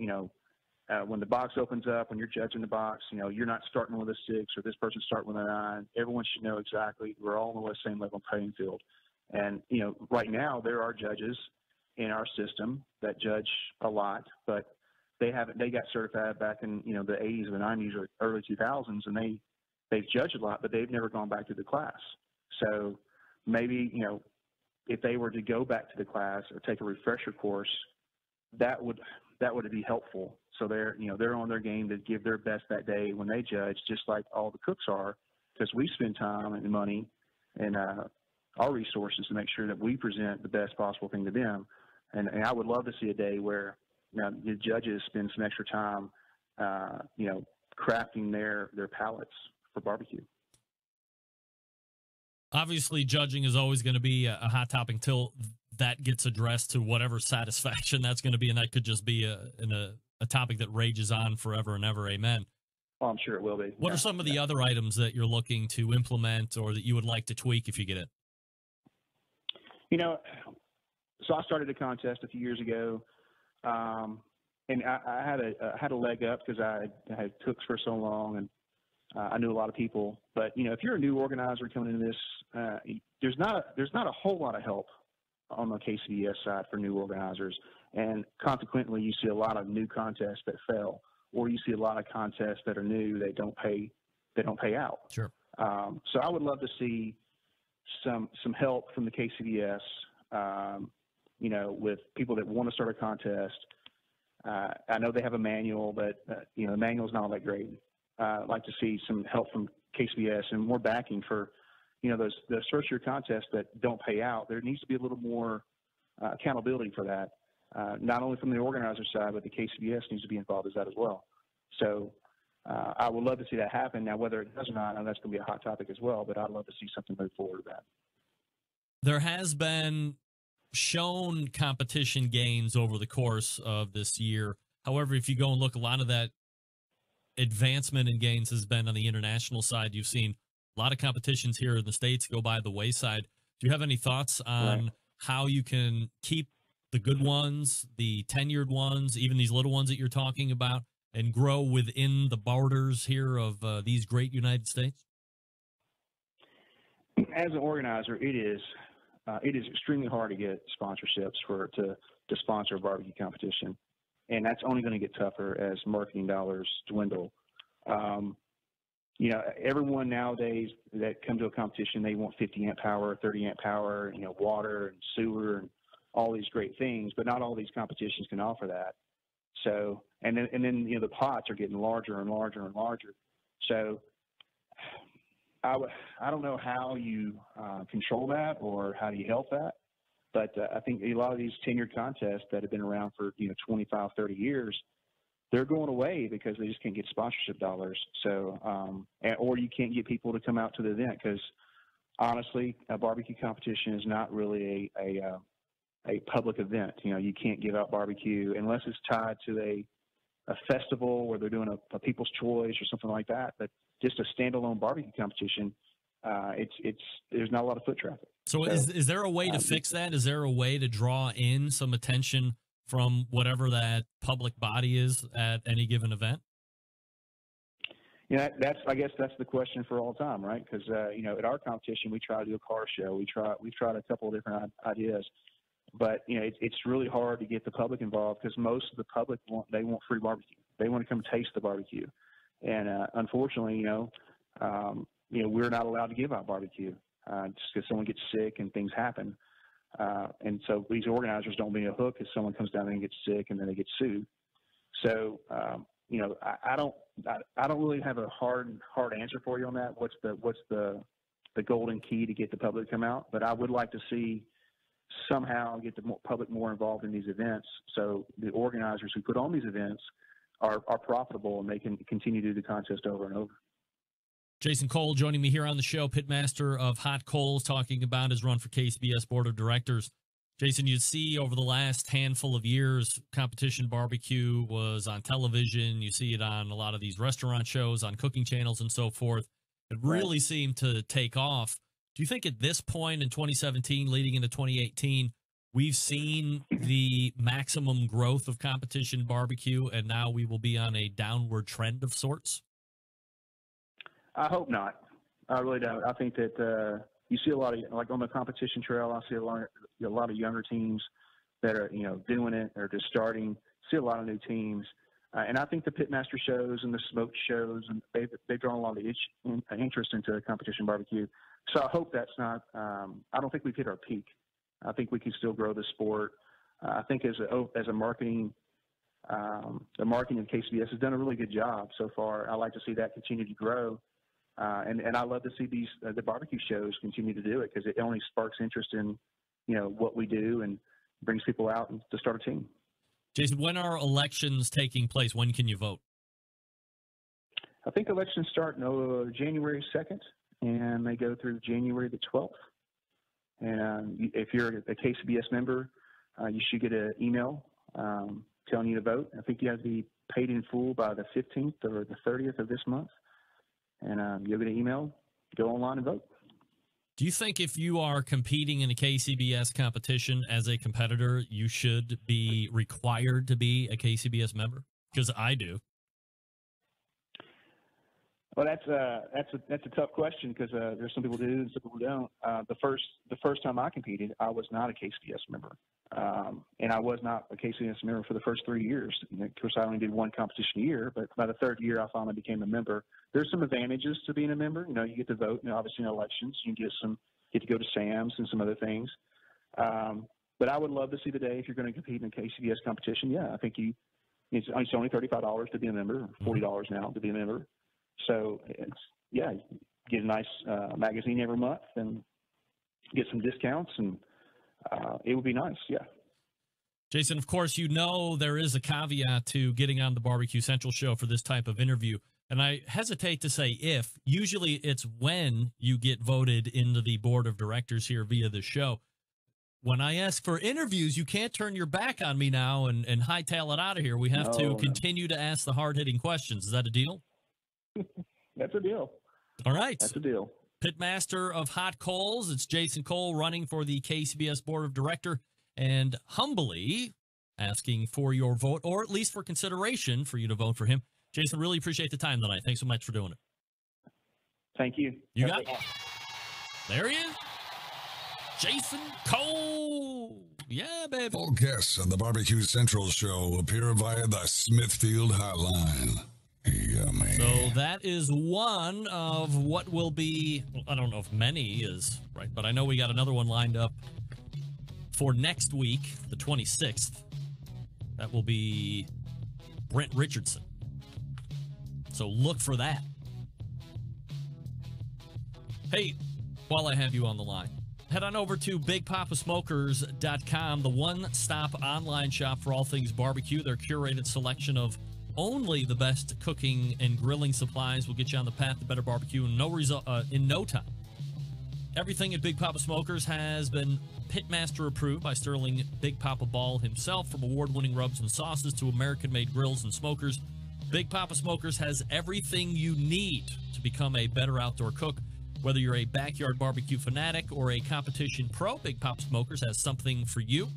when the box opens up, when you're judging the box, you're not starting with a 6 or this person's starting with a 9. Everyone should know exactly we're all on the same level playing field. And, right now there are judges in our system that judge a lot, but they got certified back in, the 80s or the 90s or early 2000s, and they've judged a lot, but they've never gone back to the class. So maybe, if they were to go back to the class or take a refresher course, that would be helpful. So they're on their game to give their best that day when they judge, just like all the cooks are, because we spend time and money and our resources to make sure that we present the best possible thing to them. And I would love to see a day where the judges spend some extra time, crafting their palates for barbecue. Obviously, judging is always going to be a hot topic until that gets addressed to whatever satisfaction that's going to be, and that could just be a topic that rages on forever and ever. Amen. Well, I'm sure it will be. What are some of the other items that you're looking to implement or that you would like to tweak if you get it? So I started a contest a few years ago, and I had a leg up because I had cooks for so long, and I knew a lot of people. But if you're a new organizer coming into this, there's not a whole lot of help on the KCBS side for new organizers, and consequently, you see a lot of new contests that fail, or you see a lot of contests that are new that don't pay out. Sure. So I would love to see some help from the KCBS. With people that want to start a contest. I know they have a manual, but the manual is not all that great. I'd like to see some help from KCBS and more backing for, those first year contests that don't pay out. There needs to be a little more accountability for that, not only from the organizer side, but the KCBS needs to be involved as that as well. So I would love to see that happen. Now, whether it does or not, I know that's going to be a hot topic as well, but I'd love to see something move forward with that. There has been shown competition gains over the course of this year. However, if you go and look, a lot of that advancement in gains has been on the international side. You've seen a lot of competitions here in the States go by the wayside. Do you have any thoughts on how you can keep the good ones, the tenured ones, even these little ones that you're talking about, and grow within the borders here of these great United States? As an organizer, it is extremely hard to get sponsorships to sponsor a barbecue competition, and that's only going to get tougher as marketing dollars dwindle. Everyone nowadays that come to a competition, they want 50 amp power, 30 amp power, water and sewer and all these great things, but not all these competitions can offer that. So, and then the pots are getting larger and larger and larger. So I don't know how you control that or how do you help that, but I think a lot of these tenured contests that have been around for 25, 30 years, they're going away because they just can't get sponsorship dollars. So, or you can't get people to come out to the event because honestly, a barbecue competition is not really a public event. You can't give out barbecue unless it's tied to a festival where they're doing a People's Choice or something like that. But just a standalone barbecue competition, there's not a lot of foot traffic. So is there a way to fix that? Is there a way to draw in some attention from whatever that public body is at any given event? I guess that's the question for all time, right? Because at our competition we try to do a car show. We've tried a couple of different ideas, but it's really hard to get the public involved because most of the public want free barbecue. They want to come taste the barbecue, and unfortunately, we're not allowed to give out barbecue just because someone gets sick and things happen. And so these organizers don't be a hook if someone comes down there and gets sick and then they get sued. So, I don't really have a hard answer for you on that. What's the golden key to get the public to come out? But I would like to see somehow get the public more involved in these events so the organizers who put on these events are profitable and they can continue to do the contest over and over. Jason Cole joining me here on the show, pitmaster of Hot Coals, talking about his run for KCBS Board of Directors. Jason, you see over the last handful of years, competition barbecue was on television. You see it on a lot of these restaurant shows, on cooking channels and so forth. It really seemed to take off. Do you think at this point in 2017, leading into 2018, we've seen the maximum growth of competition barbecue, and now we will be on a downward trend of sorts? I hope not. I really don't. I think that you see a lot of, like on the competition trail, I see a lot of younger teams that are, doing it or just starting. See a lot of new teams. And I think the pitmaster shows and the smoked shows, and they've drawn a lot of interest into competition barbecue. So I hope that's not, I don't think we've hit our peak. I think we can still grow the sport. I think as a marketing, the marketing of KCBS has done a really good job so far. I like to see that continue to grow. And I love to see the barbecue shows continue to do it because it only sparks interest in, what we do and brings people out to start a team. Jason, when are elections taking place? When can you vote? I think elections start January 2nd, and they go through January the 12th. And if you're a KCBS member, you should get an email telling you to vote. I think you have to be paid in full by the 15th or the 30th of this month. And you'll get an email, go online and vote. Do you think if you are competing in a KCBS competition as a competitor, you should be required to be a KCBS member? Because I do. Well, that's a tough question because there's some people do and some people don't. The first time I competed, I was not a KCBS member, and I was not a KCBS member for the first 3 years. Of course, I only did one competition a year, but by the third year, I finally became a member. There's some advantages to being a member. You get to vote, obviously in elections. You get to go to Sam's and some other things. But I would love to see the day if you're going to compete in a KCBS competition. Yeah, I think it's only $35 to be a member, $40 now to be a member. So get a nice magazine every month and get some discounts, and it would be nice. Yeah. Jason, of course, there is a caveat to getting on the Barbecue Central show for this type of interview. And I hesitate to say if. Usually it's when you get voted into the board of directors here via the show. When I ask for interviews, you can't turn your back on me now and hightail it out of here. We have to continue to ask the hard-hitting questions. Is that a deal? That's a deal. All right. That's a deal. Pitmaster of Hot Coals. It's Jason Cole running for the KCBS Board of Director and humbly asking for your vote, or at least for consideration for you to vote for him. Jason, really appreciate the time tonight. Thanks so much for doing it. Thank you. You got it. There he is. Jason Cole. Yeah, baby. All guests on the Barbecue Central show appear via the Smithfield Hotline. Yummy. So that is one of what will be, well, I don't know if many is, right, but I know we got another one lined up for next week, the 26th. That will be Brent Richardson. So look for that. Hey, while I have you on the line, head on over to BigPapaSmokers.com, the one-stop online shop for all things barbecue. Their curated selection of only the best cooking and grilling supplies will get you on the path to better barbecue in no time. Everything at Big Papa Smokers has been Pitmaster approved by Sterling Big Papa Ball himself, from award-winning rubs and sauces to American-made grills and smokers. Big Papa Smokers has everything you need to become a better outdoor cook. Whether you're a backyard barbecue fanatic or a competition pro, Big Papa Smokers has something for you.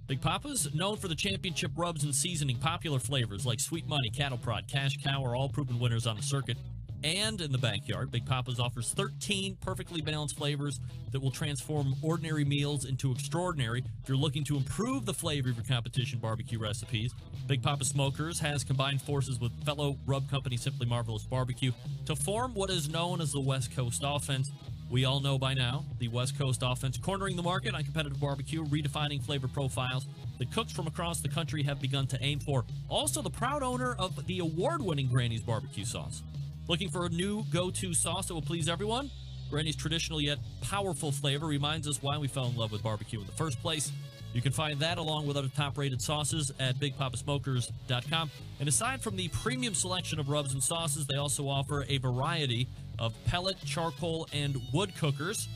Big Papa's, known for the championship rubs and seasoning, popular flavors like Sweet Money, Cattle Prod, Cash Cow are all proven winners on the circuit. And in the backyard, Big Papa's offers 13 perfectly balanced flavors that will transform ordinary meals into extraordinary. If you're looking to improve the flavor of your competition barbecue recipes, Big Papa Smokers has combined forces with fellow rub company Simply Marvelous Barbecue to form what is known as the West Coast Offense. We all know by now the West Coast Offense, cornering the market on competitive barbecue, redefining flavor profiles that cooks from across the country have begun to aim for. Also the proud owner of the award-winning Granny's Barbecue Sauce. Looking for a new go-to sauce that will please everyone? Granny's traditional yet powerful flavor reminds us why we fell in love with barbecue in the first place. You can find that along with other top-rated sauces at BigPapaSmokers.com. And aside from the premium selection of rubs and sauces, they also offer a variety of pellet, charcoal, and wood cookers.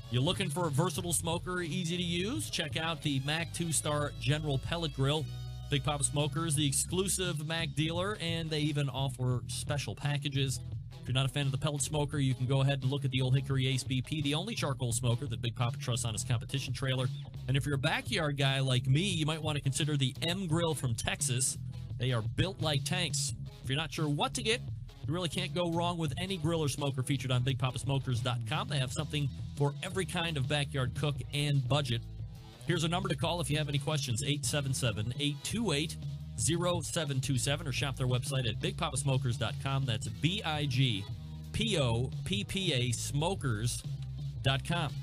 You're looking for a versatile smoker, easy to use? Check out the Mac 2-Star General Pellet Grill. Big Papa Smokers, the exclusive Mac dealer, and they even offer special packages. If you're not a fan of the pellet smoker, you can go ahead and look at the Old Hickory Ace BP, the only charcoal smoker that Big Papa trusts on his competition trailer. And if you're a backyard guy like me, you might want to consider the M Grill from Texas. They are built like tanks. If you're not sure what to get, you really can't go wrong with any grill or smoker featured on BigPapaSmokers.com. They have something for every kind of backyard cook and budget. Here's a number to call if you have any questions, 877-828-0727, or shop their website at BigPapaSmokers.com. That's BIGPOPPA Smokers.com.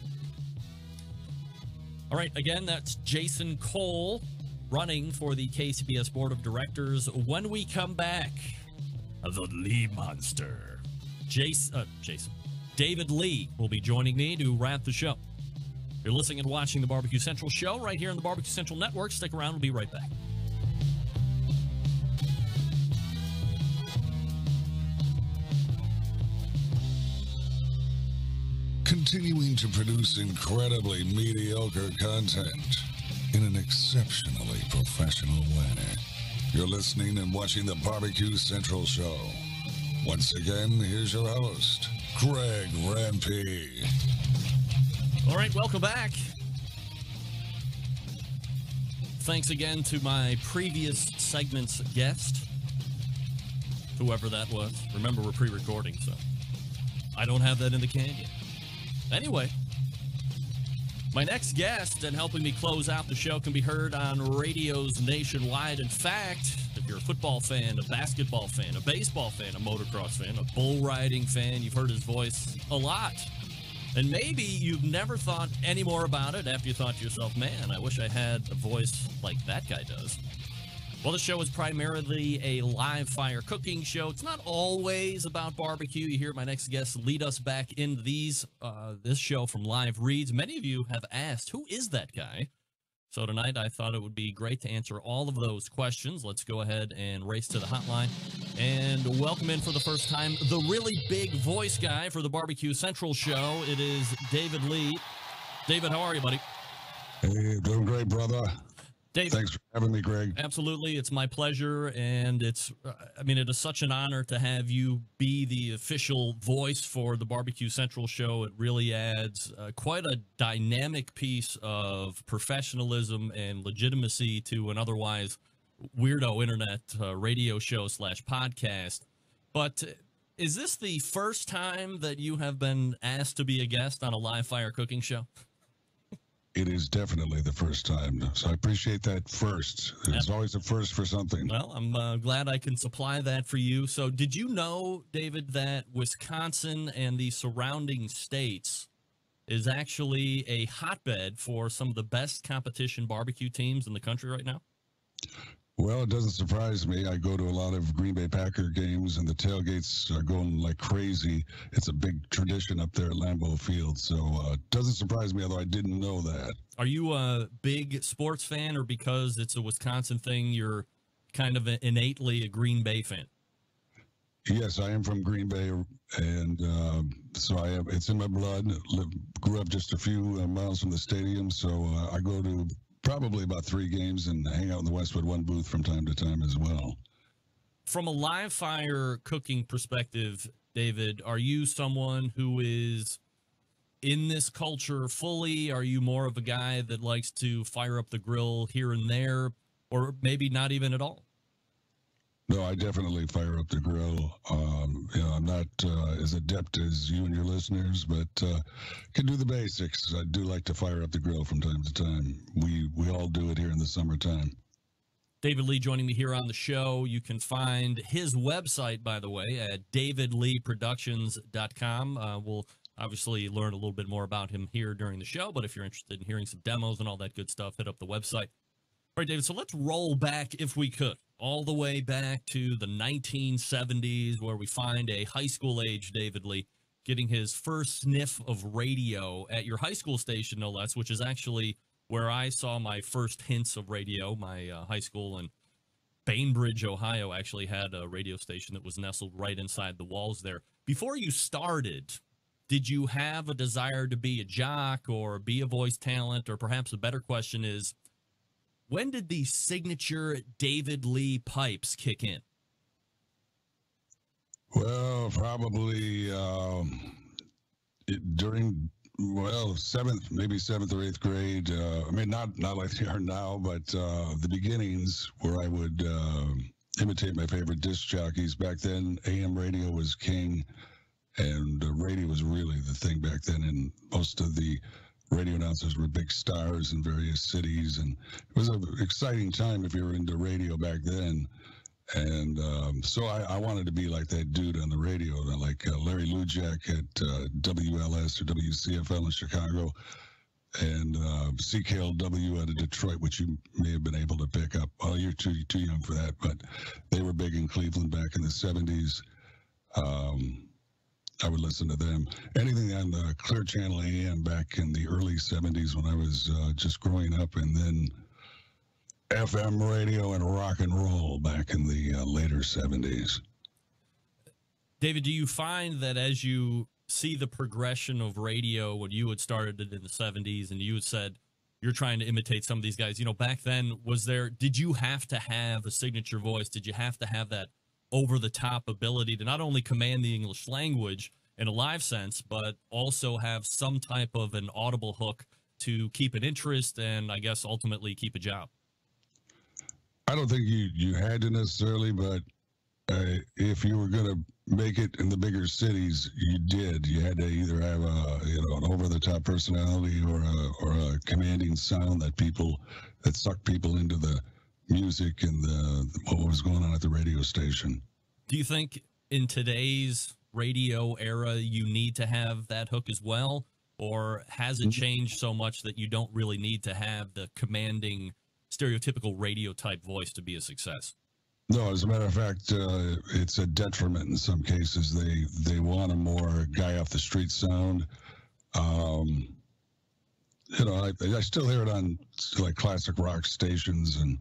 All right, again, that's Jason Cole running for the KCBS Board of Directors. When we come back, the Lee Monster, David Lee will be joining me to wrap the show. You're listening and watching the Barbecue Central show right here on the Barbecue Central Network. Stick around. We'll be right back. Continuing to produce incredibly mediocre content in an exceptionally professional way. You're listening and watching the Barbecue Central show. Once again, here's your host, Greg Rampey. All right, welcome back. Thanks again to my previous segment's guest, whoever that was. Remember, we're pre-recording, so I don't have that in the can yet. Anyway, my next guest and helping me close out the show can be heard on radios nationwide. In fact, if you're a football fan, a basketball fan, a baseball fan, a motocross fan, a bull riding fan, you've heard his voice a lot. And maybe you've never thought any more about it after you thought to yourself, man, I wish I had a voice like that guy does. Well, the show is primarily a live fire cooking show. It's not always about barbecue. You hear my next guest lead us back into this show from live reads. Many of you have asked, who is that guy? So tonight I thought it would be great to answer all of those questions. Let's go ahead and race to the hotline and welcome in for the first time the really big voice guy for the Barbecue Central show. It is David Lee. David, how are you, buddy? Hey, doing great, brother. Dave, thanks for having me, Greg. Absolutely. It's my pleasure. And it is such an honor to have you be the official voice for the Barbecue Central show. It really adds quite a dynamic piece of professionalism and legitimacy to an otherwise weirdo internet radio show / podcast. But is this the first time that you have been asked to be a guest on a live fire cooking show? It is definitely the first time, so I appreciate that first. There's always a first for something. Well, I'm glad I can supply that for you. So did you know, David, that Wisconsin and the surrounding states is actually a hotbed for some of the best competition barbecue teams in the country right now? Well, it doesn't surprise me. I go to a lot of Green Bay Packer games, and the tailgates are going like crazy. It's a big tradition up there at Lambeau Field, so it doesn't surprise me, although I didn't know that. Are you a big sports fan, or because it's a Wisconsin thing, you're kind of innately a Green Bay fan? Yes, I am from Green Bay, and so it's in my blood. Grew up just a few miles from the stadium, so I go to probably about 3 games and hang out in the Westwood One booth from time to time as well. From a live fire cooking perspective, David, are you someone who is in this culture fully? Are you more of a guy that likes to fire up the grill here and there, or maybe not even at all? No, I definitely fire up the grill. I'm not as adept as you and your listeners, but can do the basics. I do like to fire up the grill from time to time. We all do it here in the summertime. David Lee joining me here on the show. You can find his website, by the way, at davidleeproductions.com. We'll obviously learn a little bit more about him here during the show, but if you're interested in hearing some demos and all that good stuff, hit up the website. All right, David, so let's roll back, if we could, all the way back to the 1970s, where we find a high school age David Lee getting his first sniff of radio at your high school station, no less, which is actually where I saw my first hints of radio. My high school in Bainbridge, Ohio, actually had a radio station that was nestled right inside the walls there. Before you started, did you have a desire to be a jock or be a voice talent? Or perhaps a better question is, when did the signature David Lee pipes kick in? Well, probably during maybe seventh or eighth grade. Not like they are now, but the beginnings where I would imitate my favorite disc jockeys. Back then, AM radio was king, and radio was really the thing back then, and most of the radio announcers were big stars in various cities, and it was an exciting time if you were into radio back then. And so I wanted to be like that dude on the radio, like Larry Lujak at WLS or WCFL in Chicago, and CKLW out of Detroit, which you may have been able to pick up. Well, you're too young for that, but they were big in Cleveland back in the 70s. I would listen to them. Anything on the Clear Channel AM back in the early 70s when I was just growing up, and then FM radio and rock and roll back in the later 70s. David, do you find that as you see the progression of radio, when you had started it in the 70s and you had said you're trying to imitate some of these guys, back then, did you have to have a signature voice? Did you have to have that over-the-top ability to not only command the English language in a live sense, but also have some type of an audible hook to keep an interest and, I guess, ultimately keep a job? I don't think you had to necessarily, but if you were going to make it in the bigger cities, you did. You had to either have an over-the-top personality or a commanding sound that sucked people into the music and what was going on at the radio station. Do you think in today's radio era you need to have that hook as well, or has it changed so much that you don't really need to have the commanding, stereotypical radio type voice to be a success? No, as a matter of fact, it's a detriment in some cases. They want a more guy off the street sound. I still hear it on like classic rock stations and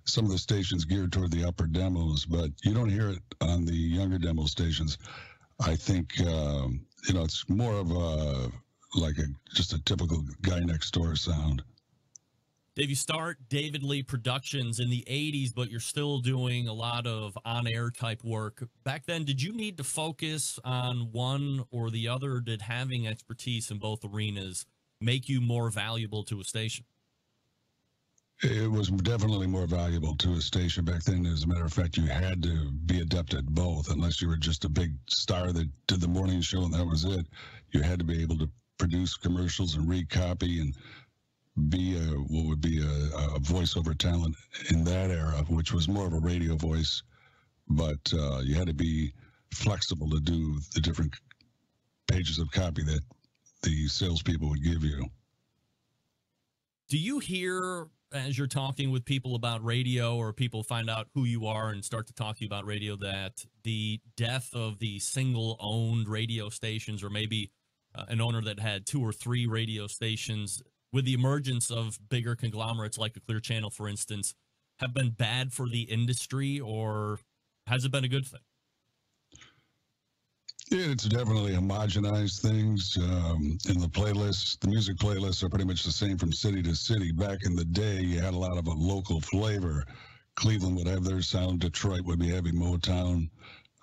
some of the stations geared toward the upper demos, but you don't hear it on the younger demo stations. I think it's more of just a typical guy next door sound. Dave, you start David Lee Productions in the 80s, but you're still doing a lot of on-air type work. Back then, did you need to focus on one or the other, or did having expertise in both arenas make you more valuable to a station? It was definitely more valuable to a station back then. As a matter of fact, you had to be adept at both, unless you were just a big star that did the morning show and that was it. You had to be able to produce commercials and read copy and be what would be a voiceover talent in that era, which was more of a radio voice, but you had to be flexible to do the different pages of copy that the salespeople would give you. Do you hear, as you're talking with people about radio, or people find out who you are and start to talk to you about radio, that the death of the single-owned radio stations, or maybe an owner that had 2 or 3 radio stations, with the emergence of bigger conglomerates like a Clear Channel, for instance, have been bad for the industry, or has it been a good thing? Yeah, it's definitely homogenized things. In the playlists, the music playlists are pretty much the same from city to city. Back in the day, you had a lot of a local flavor. Cleveland would have their sound. Detroit would be heavy Motown.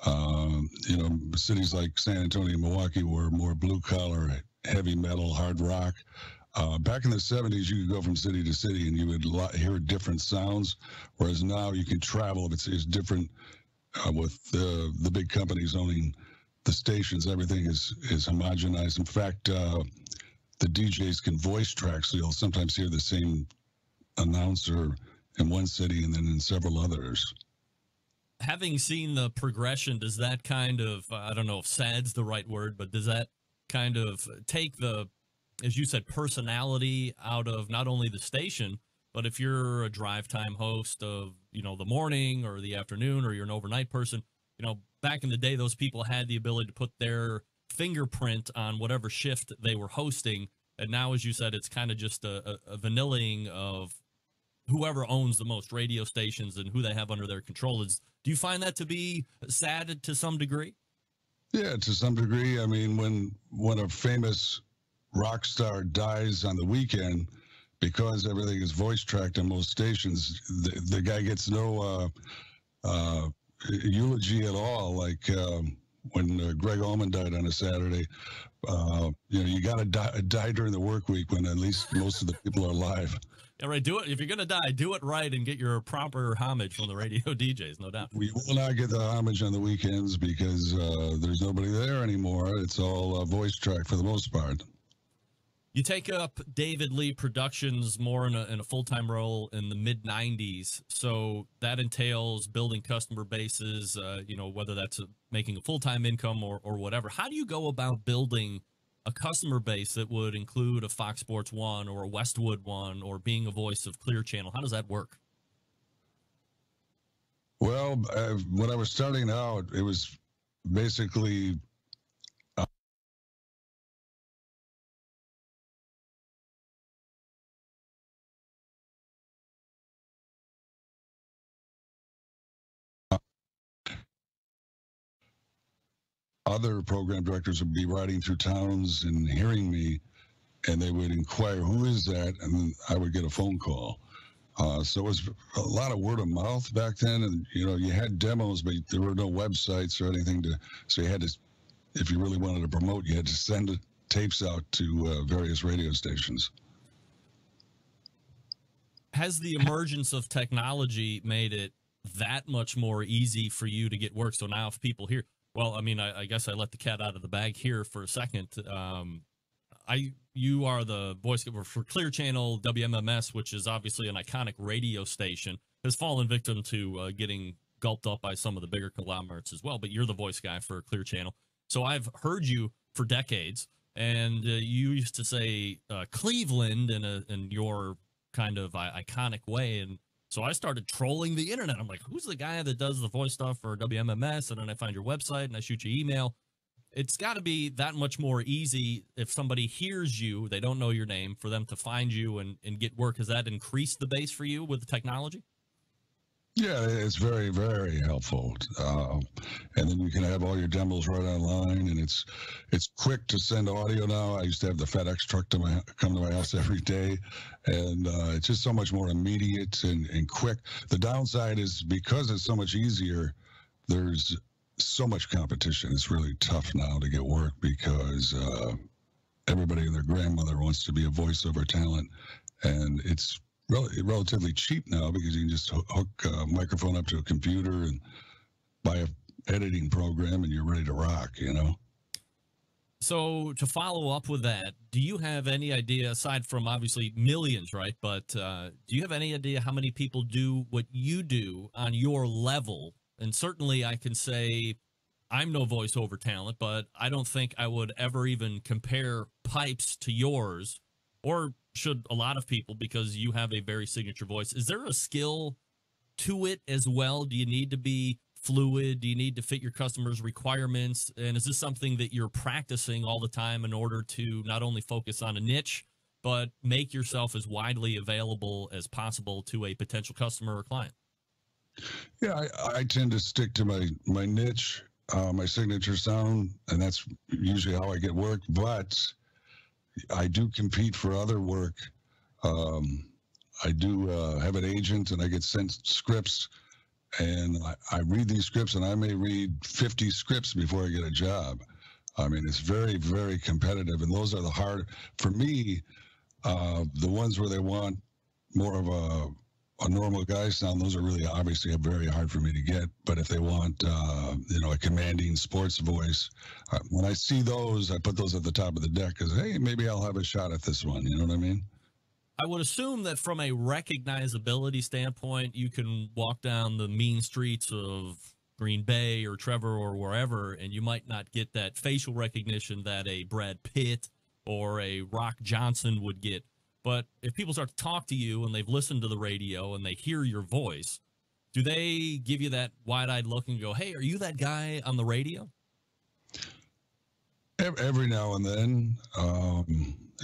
You know, cities like San Antonio and Milwaukee were more blue-collar, heavy metal, hard rock. Back in the 70s, you could go from city to city and you would hear different sounds, whereas now you can travel. It's different with the big companies owning the stations. Everything is homogenized. In fact, the DJs can voice track, so you'll sometimes hear the same announcer in one city and then in several others. Having seen the progression, does that kind of, I don't know if sad's the right word, but does that kind of take the, as you said, personality out of not only the station, but if you're a drive time host of, you know, the morning or the afternoon, or you're an overnight person, you know, back in the day, those people had the ability to put their fingerprint on whatever shift they were hosting. And now, as you said, it's kind of just a vanillaing of whoever owns the most radio stations and who they have under their control. Do you find that to be sad to some degree? Yeah, to some degree. I mean, when a famous rock star dies on the weekend, because everything is voice tracked on most stations, the guy gets no eulogy at all. Like when Greg Allman died on a Saturday, you know, you got to die during the work week when at least most of the people are alive. Yeah, right. Do it. If you're going to die, do it right and get your proper homage from the radio DJs, no doubt. We will not get the homage on the weekends because there's nobody there anymore. It's all voice track for the most part. You take up David Lee Productions more in a full-time role in the mid-'90s, so that entails building customer bases, you know, whether that's making a full-time income or whatever. How do you go about building a customer base that would include a Fox Sports 1 or a Westwood 1 or being a voice of Clear Channel? How does that work? Well, when I was starting out, it was basically other program directors would be riding through towns and hearing me, and they would inquire, who is that? And then I would get a phone call. So it was a lot of word of mouth back then. And, you know, you had demos, but there were no websites or anything so you had to, if you really wanted to promote, you had to send tapes out to various radio stations. Has the emergence of technology made it that much more easy for you to get work? So now if people hear, well, I mean, I guess I let the cat out of the bag here for a second. You are the voice for Clear Channel, WMMS, which is obviously an iconic radio station, has fallen victim to getting gulped up by some of the bigger conglomerates as well. But you're the voice guy for Clear Channel. So I've heard you for decades, and you used to say Cleveland in your kind of iconic way. And so I started trolling the internet. I'm like, who's the guy that does the voice stuff for WMMS? And then I find your website and I shoot you email. It's got to be that much more easy if somebody hears you, they don't know your name, for them to find you and get work. Has that increased the base for you with the technology? Yeah, it's very, very helpful. And then you can have all your demos right online, and it's quick to send audio now. I used to have the FedEx truck come to my house every day, and it's just so much more immediate and quick. The downside is because it's so much easier, there's so much competition. It's really tough now to get work because everybody and their grandmother wants to be a voiceover talent, and it's relatively cheap now because you can just hook a microphone up to a computer and buy a editing program and you're ready to rock, you know? So to follow up with that, do you have any idea, aside from obviously millions, right? But do you have any idea how many people do what you do on your level? And certainly I can say I'm no voiceover talent, but I don't think I would ever even compare pipes to yours, or should a lot of people, because you have a very signature voice. Is there a skill to it as well? Do you need to be fluid? Do you need to fit your customers' requirements? And is this something that you're practicing all the time in order to not only focus on a niche, but make yourself as widely available as possible to a potential customer or client? Yeah, I tend to stick to my niche, my signature sound, and that's usually how I get work. But I do compete for other work. I do have an agent, and I get sent scripts, and I read these scripts, and I may read 50 scripts before I get a job. I mean, it's very, very competitive, and those are the hard, for me, the ones where they want more of a normal guy sound, those are really obviously very hard for me to get. But if they want, a commanding sports voice, when I see those, I put those at the top of the deck because, hey, maybe I'll have a shot at this one. You know what I mean? I would assume that from a recognizability standpoint, you can walk down the mean streets of Green Bay or Trevor or wherever, and you might not get that facial recognition that a Brad Pitt or a Rock Johnson would get. But if people start to talk to you and they've listened to the radio and they hear your voice, do they give you that wide-eyed look and go, hey, are you that guy on the radio? Every now and then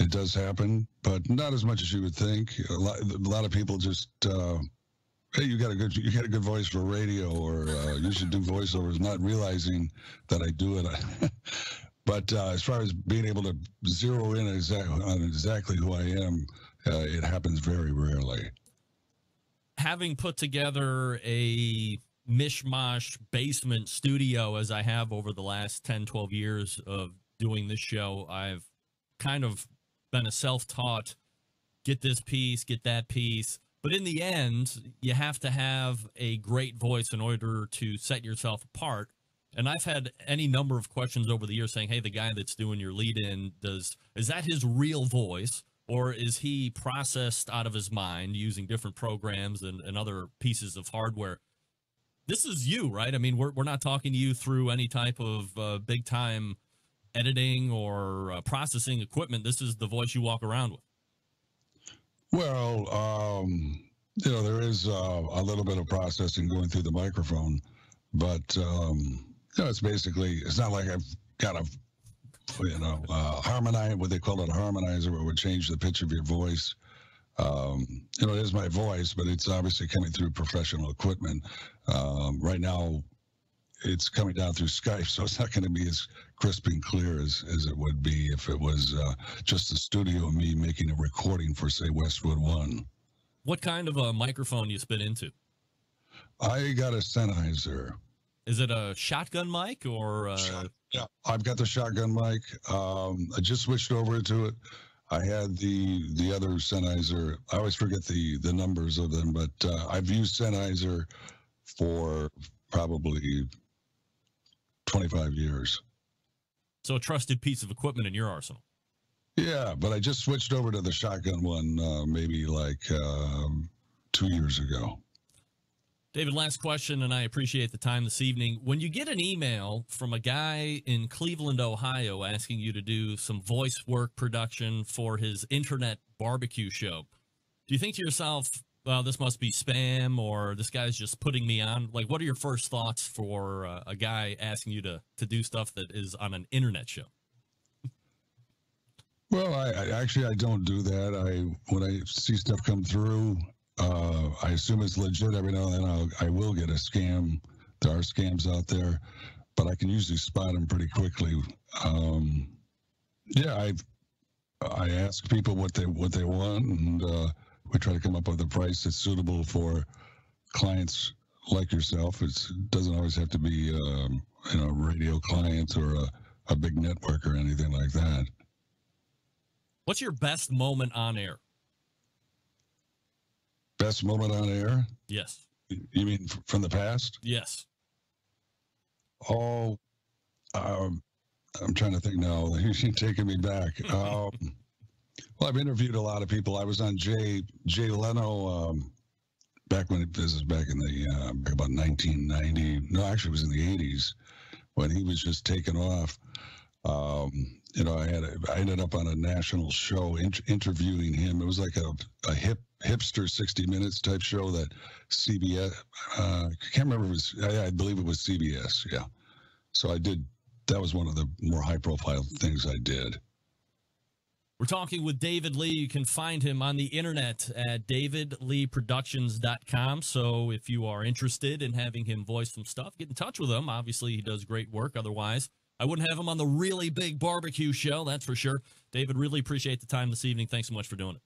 it does happen, but not as much as you would think. A lot of people just, hey, you got a good voice for radio, or you should do voiceovers, not realizing that I do it. But as far as being able to zero in on exactly who I am, it happens very rarely. Having put together a mishmash basement studio as I have over the last 10, 12 years of doing this show, I've kind of been a self-taught, get this piece, get that piece. But in the end, you have to have a great voice in order to set yourself apart. And I've had any number of questions over the years saying, hey, the guy that's doing your lead-in, is that his real voice, or is he processed out of his mind using different programs and other pieces of hardware? This is you, right? I mean, we're not talking to you through any type of big-time editing or processing equipment. This is the voice you walk around with. Well, there is a little bit of processing going through the microphone, but it's not like I've got a harmonize, what they call it, a harmonizer, where it would change the pitch of your voice. It is my voice, but it's obviously coming through professional equipment. Right now, it's coming down through Skype, so it's not going to be as crisp and clear as it would be if it was just a studio of me making a recording for, say, Westwood One. What kind of a microphone you spit into? I got a Sennheiser. Is it a shotgun mic or? Yeah, I've got the shotgun mic. I just switched over to it. I had the other Sennheiser. I always forget the numbers of them, but I've used Sennheiser for probably 25 years. So a trusted piece of equipment in your arsenal. Yeah, but I just switched over to the shotgun one maybe like 2 years ago. David, last question, and I appreciate the time this evening. When you get an email from a guy in Cleveland, Ohio, asking you to do some voice work production for his internet barbecue show, do you think to yourself, well, this must be spam, or this guy's just putting me on? Like, what are your first thoughts for a guy asking you to do stuff that is on an internet show? Well, I don't do that. When I see stuff come through, I assume it's legit. Every now and then I will get a scam. There are scams out there, but I can usually spot them pretty quickly. Yeah, I ask people what they want, and we try to come up with a price that's suitable for clients like yourself. It doesn't always have to be a radio client or a big network or anything like that. What's your best moment on air? Best moment on air? Yes. You mean from the past? Yes. Oh, I'm trying to think now. You're taking me back. Well, I've interviewed a lot of people. I was on Jay Leno back when this is back in the about 1990. No, actually, it was in the 80s when he was just taking off. You know, I ended up on a national show interviewing him. It was like a hipster 60 Minutes type show that CBS. I can't remember if it was. I believe it was CBS. Yeah. So I did. That was one of the more high-profile things I did. We're talking with David Lee. You can find him on the internet at davidleeproductions.com. So if you are interested in having him voice some stuff, get in touch with him. Obviously, he does great work. Otherwise, I wouldn't have him on the Really Big Barbecue Show, that's for sure. David, really appreciate the time this evening. Thanks so much for doing it.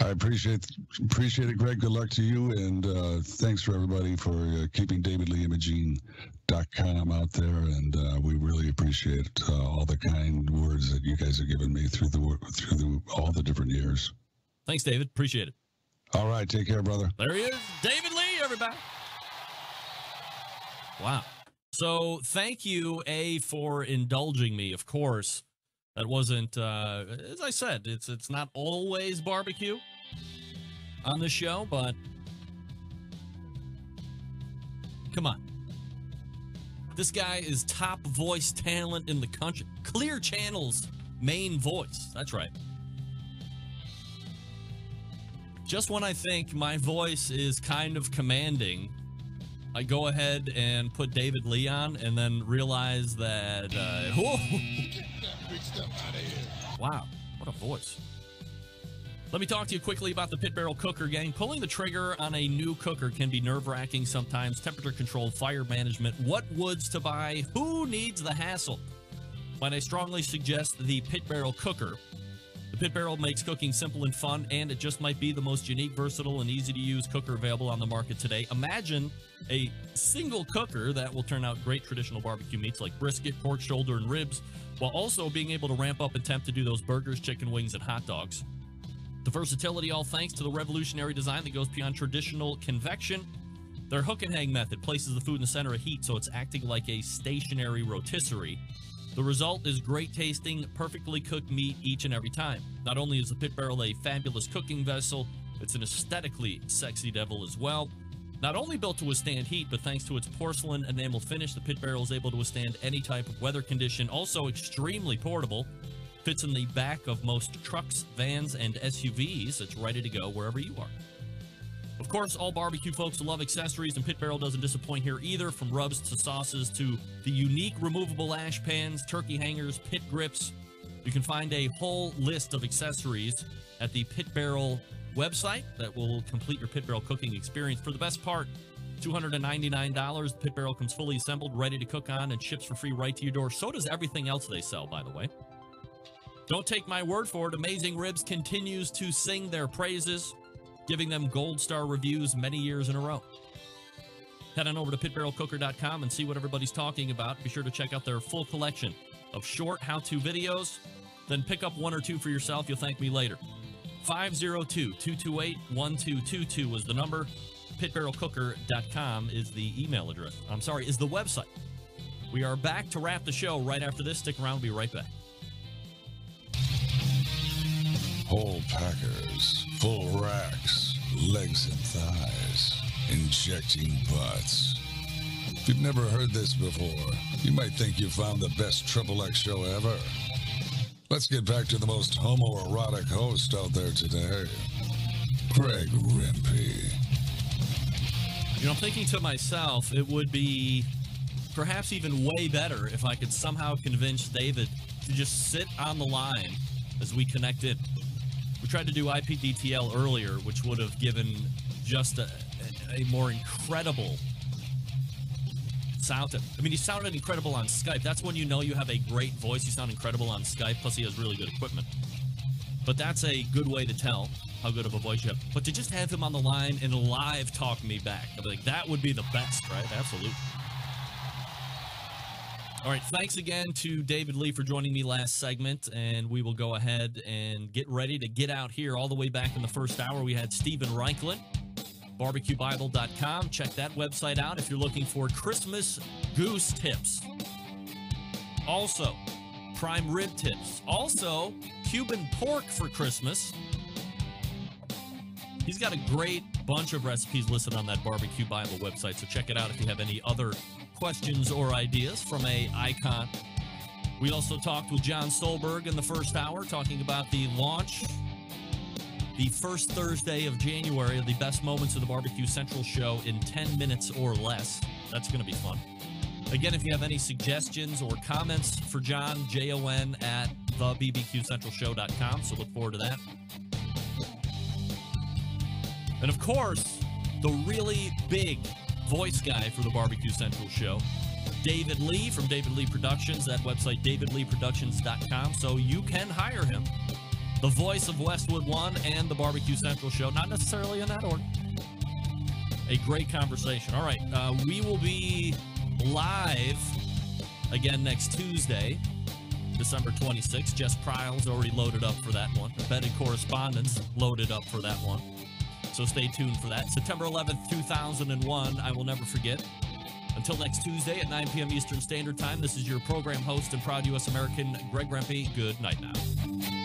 I appreciate it, Greg. Good luck to you, and thanks for everybody for keeping DavidLeeImaging.com out there, and we really appreciate all the kind words that you guys have given me through all the different years. Thanks, David. Appreciate it. All right, take care, brother. There he is, David Lee, everybody. Wow. So thank you, for indulging me, of course. That wasn't, as I said, it's not always barbecue on the show, but come on. This guy is top voice talent in the country. Clear Channel's main voice. That's right. Just when I think my voice is kind of commanding, I go ahead and put David Lee on and then realize that, whoa. Wow, what a voice. Let me talk to you quickly about the Pit Barrel Cooker, gang. Pulling the trigger on a new cooker can be nerve-wracking sometimes. Temperature-controlled fire management, what woods to buy, who needs the hassle? But I strongly suggest the Pit Barrel Cooker. The Pit Barrel makes cooking simple and fun, and it just might be the most unique, versatile, and easy-to-use cooker available on the market today. Imagine a single cooker that will turn out great traditional barbecue meats like brisket, pork shoulder, and ribs, while also being able to ramp up and tempt to do those burgers, chicken wings, and hot dogs. The versatility, all thanks to the revolutionary design that goes beyond traditional convection. Their hook and hang method places the food in the center of heat, so it's acting like a stationary rotisserie. The result is great tasting, perfectly cooked meat each and every time. Not only is the Pit Barrel a fabulous cooking vessel, it's an aesthetically sexy devil as well. Not only built to withstand heat, but thanks to its porcelain enamel finish, the Pit Barrel is able to withstand any type of weather condition. Also extremely portable. Fits in the back of most trucks, vans, and SUVs. It's ready to go wherever you are. Of course, all barbecue folks love accessories, and Pit Barrel doesn't disappoint here either. From rubs to sauces to the unique removable ash pans, turkey hangers, pit grips. You can find a whole list of accessories at the Pit Barrel website that will complete your Pit Barrel cooking experience. For the best part, $299. The Pit Barrel comes fully assembled, ready to cook on, and ships for free right to your door. So does everything else they sell, by the way. Don't take my word for it. Amazing Ribs continues to sing their praises, giving them gold star reviews many years in a row. Head on over to pitbarrelcooker.com and see what everybody's talking about. Be sure to check out their full collection of short how-to videos. Then pick up one or two for yourself. You'll thank me later. 502-228-1222 is the number. Pitbarrelcooker.com is the email address. Is the website. We are back to wrap the show right after this. Stick around. We'll be right back. Whole packers, full racks, legs and thighs, injecting butts. If you've never heard this before, you might think you found the best XXX show ever. Let's get back to the most homoerotic host out there today, Greg Rempe. You know, I'm thinking to myself, it would be perhaps even way better if I could somehow convince David to just sit on the line as we connect in. We're tried to do IPDTL earlier, which would have given just a more incredible sound. I mean, he sounded incredible on Skype. That's when you know you have a great voice. You sound incredible on Skype, plus he has really good equipment. But that's a good way to tell how good of a voice you have. But to just have him on the line and live talk me back, I'd be like, that would be the best, right? Absolutely. All right, thanks again to David Lee for joining me last segment, and we will go ahead and get ready to get out here. All the way back in the first hour, we had Stephen Reichland, barbecuebible.com. Check that website out if you're looking for Christmas goose tips. Also, prime rib tips. Also, Cuban pork for Christmas. He's got a great bunch of recipes listed on that Barbecue Bible website, so check it out if you have any other questions or ideas from a icon. We also talked with John Stolberg in the first hour, talking about the launch, the first Thursday of January, of the best moments of the Barbecue Central show in 10 minutes or less. That's going to be fun. Again, if you have any suggestions or comments for John, Jon at thebbqcentralshow.com, so look forward to that. And of course, the really big voice guy for the Barbecue Central show, David Lee from David Lee Productions, that website, davidleeproductions.com, so you can hire him. The voice of Westwood One and the Barbecue Central show, not necessarily in that order. A great conversation. All right, we will be live again next Tuesday, December 26th. Jess Pryle's already loaded up for that one. Embedded Correspondence loaded up for that one. So stay tuned for that. September 11th, 2001, I will never forget. Until next Tuesday at 9 p.m. Eastern Standard Time, this is your program host and proud U.S. American, Greg Rempe. Good night now.